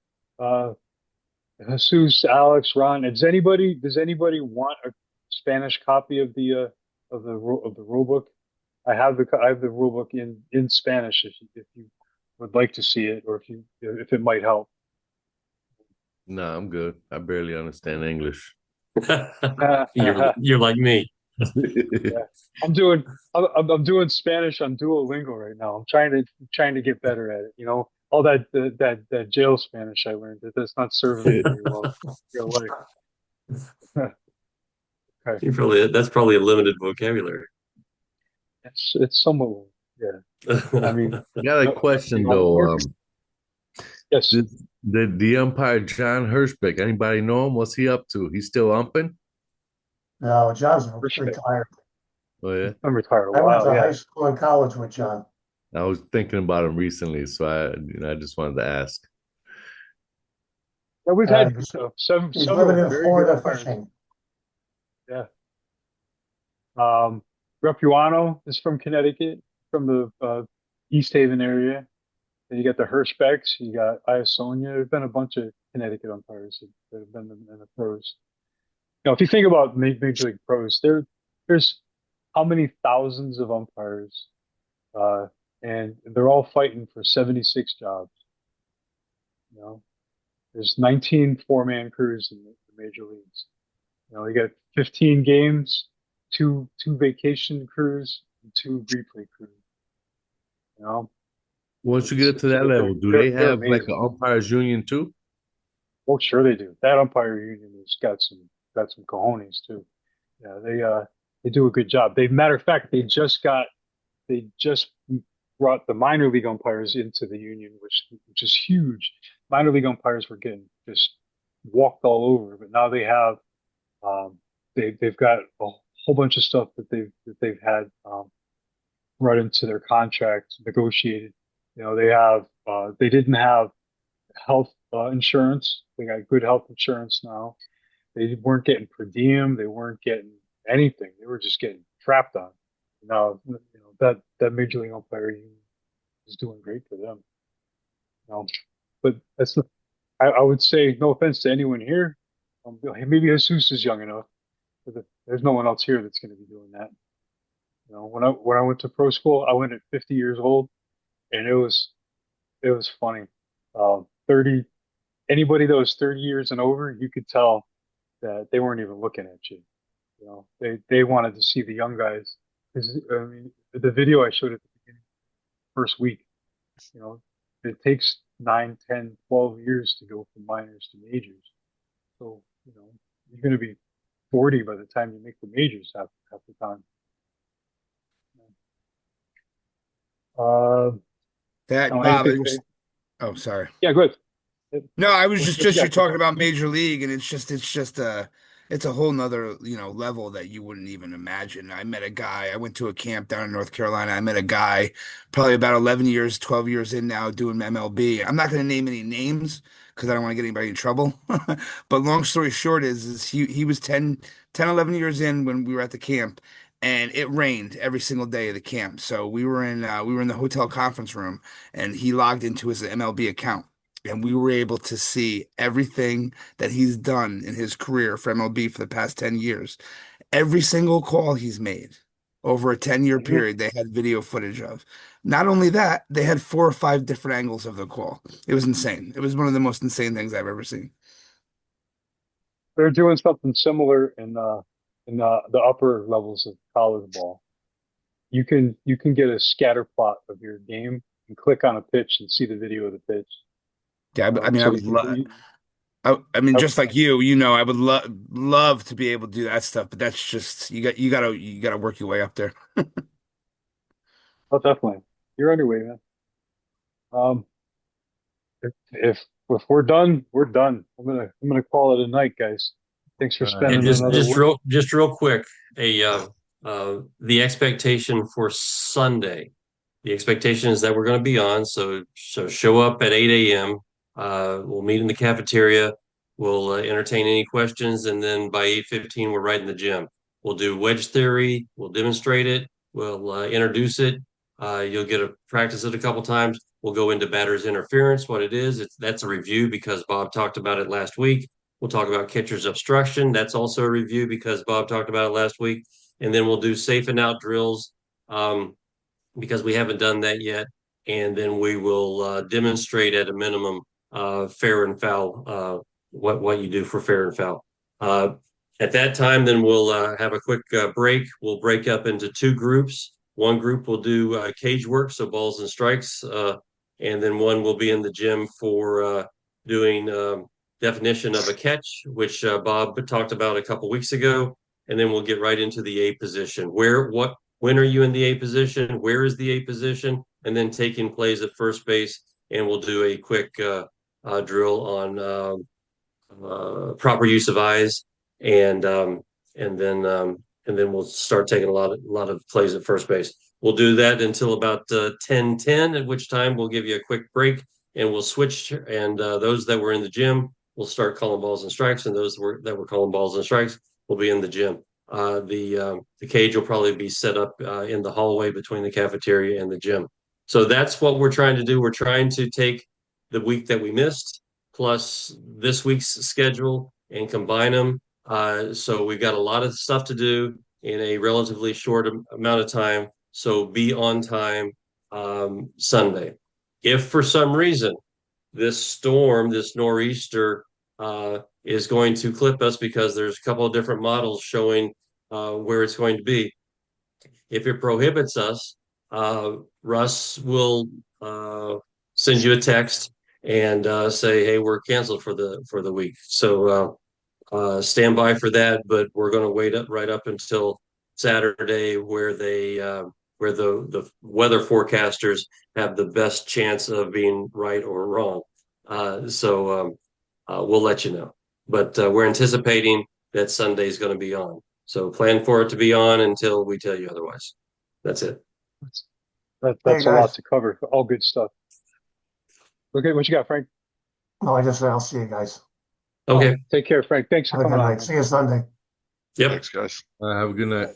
Jesus, Alex, Ron, does anybody want a Spanish copy of the rule book? I have the rule book in Spanish if you would like to see it, or if it might help. No, I'm good. I barely understand English. You're like me. Yeah. I'm doing Spanish on Duolingo right now. I'm trying to get better at it. You know, all that jail Spanish I learned, that's not serving me very well in real life. Okay. That's probably a limited vocabulary. It's somewhat, yeah. I mean, I got a you question know, though. yes. The umpire John Hirschbeck, anybody know him? What's he up to? He's still umping? No, John's Respect. retired. Oh yeah. I'm retired a I went while. to Yeah. high school and college with John. I was thinking about him recently, so I just wanted to ask. Yeah, we've had He's some living in very good Florida umpires. fishing. Yeah. Repuano is from Connecticut, from the East Haven area. And you got the Hirschbecks, you got Iasonia. There's been a bunch of Connecticut umpires that have been in the pros. You know, if you think about Major League pros, there's how many thousands of umpires, uh, and they're all fighting for 76 jobs. You know, there's 19 four-man crews in the major leagues. You know, you got 15 games, two vacation crews, and two replay crews. You know, Once you get to that level, do they're they have like amazing. an umpires union too? Oh, sure they do. That umpire union has got some cojones too. Yeah, they do a good job. Matter of fact, they just brought the minor league umpires into the union, which is huge. Minor league umpires were getting just walked all over, but now they have they've got a whole bunch of stuff that they've had brought into their contract negotiated. You know, they didn't have health insurance. They got good health insurance now. They weren't getting per diem. They weren't getting anything. They were just getting trapped on. Now, you know, that major league umpire union is doing great for them. But I would say, no offense to anyone here. Maybe Jesus is young enough, but there's no one else here that's going to be doing that. You know, when I went to pro school, I went at 50 years old, and it was funny. 30 anybody that was 30 years and over, you could tell that they weren't even looking at you. You know, they wanted to see the young guys. Because I mean, the video I showed at the beginning, first week, you know, it takes 9, 10, 12 years to go from minors to majors. So, you know, you're going to be 40 by the time you make the majors half the time. That no, Bob. anything, Oh, sorry. yeah, good. No, I was just Yeah, you're talking about Major League, and it's a whole nother, level that you wouldn't even imagine. I met a guy, I went to a camp down in North Carolina. I met a guy probably about 11 years, 12 years in now doing MLB. I'm not going to name any names because I don't want to get anybody in trouble. But long story short is he was 11 years in when we were at the camp, and it rained every single day of the camp. So we were in the hotel conference room, and he logged into his MLB account, and we were able to see everything that he's done in his career for MLB for the past 10 years. Every single call he's made over a 10-year period, they had video footage of. Not only that, they had 4 or 5 different angles of the call. It was insane. It was one of the most insane things I've ever seen. they're doing something similar in the upper levels of college ball. You can get a scatter plot of your game and click on a pitch and see the video of the pitch. Yeah, I mean, I So would love. I mean, just like I would love to be able to do that stuff, but that's just you gotta work your way up there. oh, definitely, you're on your way, man. Um, if we're done, we're done. I'm gonna call it a night, guys. Thanks for All right. And spending another week. just real quick, the expectation for Sunday. The expectation is that we're going to be on, so show up at 8 a.m. We'll meet in the cafeteria. We'll entertain any questions, and then by 8:15, we're right in the gym. We'll do wedge theory. We'll demonstrate it. We'll introduce it. You'll get to practice it a couple times. We'll go into batter's interference, what it is. That's a review because Bob talked about it last week. We'll talk about catcher's obstruction. That's also a review because Bob talked about it last week. And then we'll do safe and out drills. Because we haven't done that yet. And then we will demonstrate at a minimum fair and foul, what you do for fair and foul. At that time, then we'll have a quick break. We'll break up into two groups. One group will do cage work, so balls and strikes, and then one will be in the gym for doing definition of a catch, which Bob talked about a couple weeks ago. And then we'll get right into the A position. When are you in the A position? Where is the A position? And then taking plays at first base, and we'll do a quick drill on proper use of eyes, and um, and then we'll start taking a lot of plays at first base. We'll do that until about 10:10, at which time we'll give you a quick break and we'll switch. And those that were in the gym will start calling balls and strikes, and those that were calling balls and strikes will be in the gym. The cage will probably be set up in the hallway between the cafeteria and the gym. So that's what we're trying to do. We're trying to take the week that we missed plus this week's schedule and combine them. So we've got a lot of stuff to do in a relatively short amount of time. So be on time Sunday. If for some reason this storm, this nor'easter, is going to clip us because there's a couple of different models showing where it's going to be. If it prohibits us, Russ will send you a text and say, "Hey, we're canceled for the week." So stand by for that. But we're going to wait right up until Saturday, where where the weather forecasters have the best chance of being right or wrong. We'll let you know. But we're anticipating that Sunday is going to be on. So plan for it to be on until we tell you otherwise. That's it. That's a lot to cover. All good stuff. Okay, what you got, Frank? No, I just said I'll see you guys. Okay. Take care, Frank. Thanks for Have a coming good on. night. See you Sunday. Yep. Thanks, guys. Have a good night.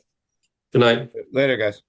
Good night. Later, guys.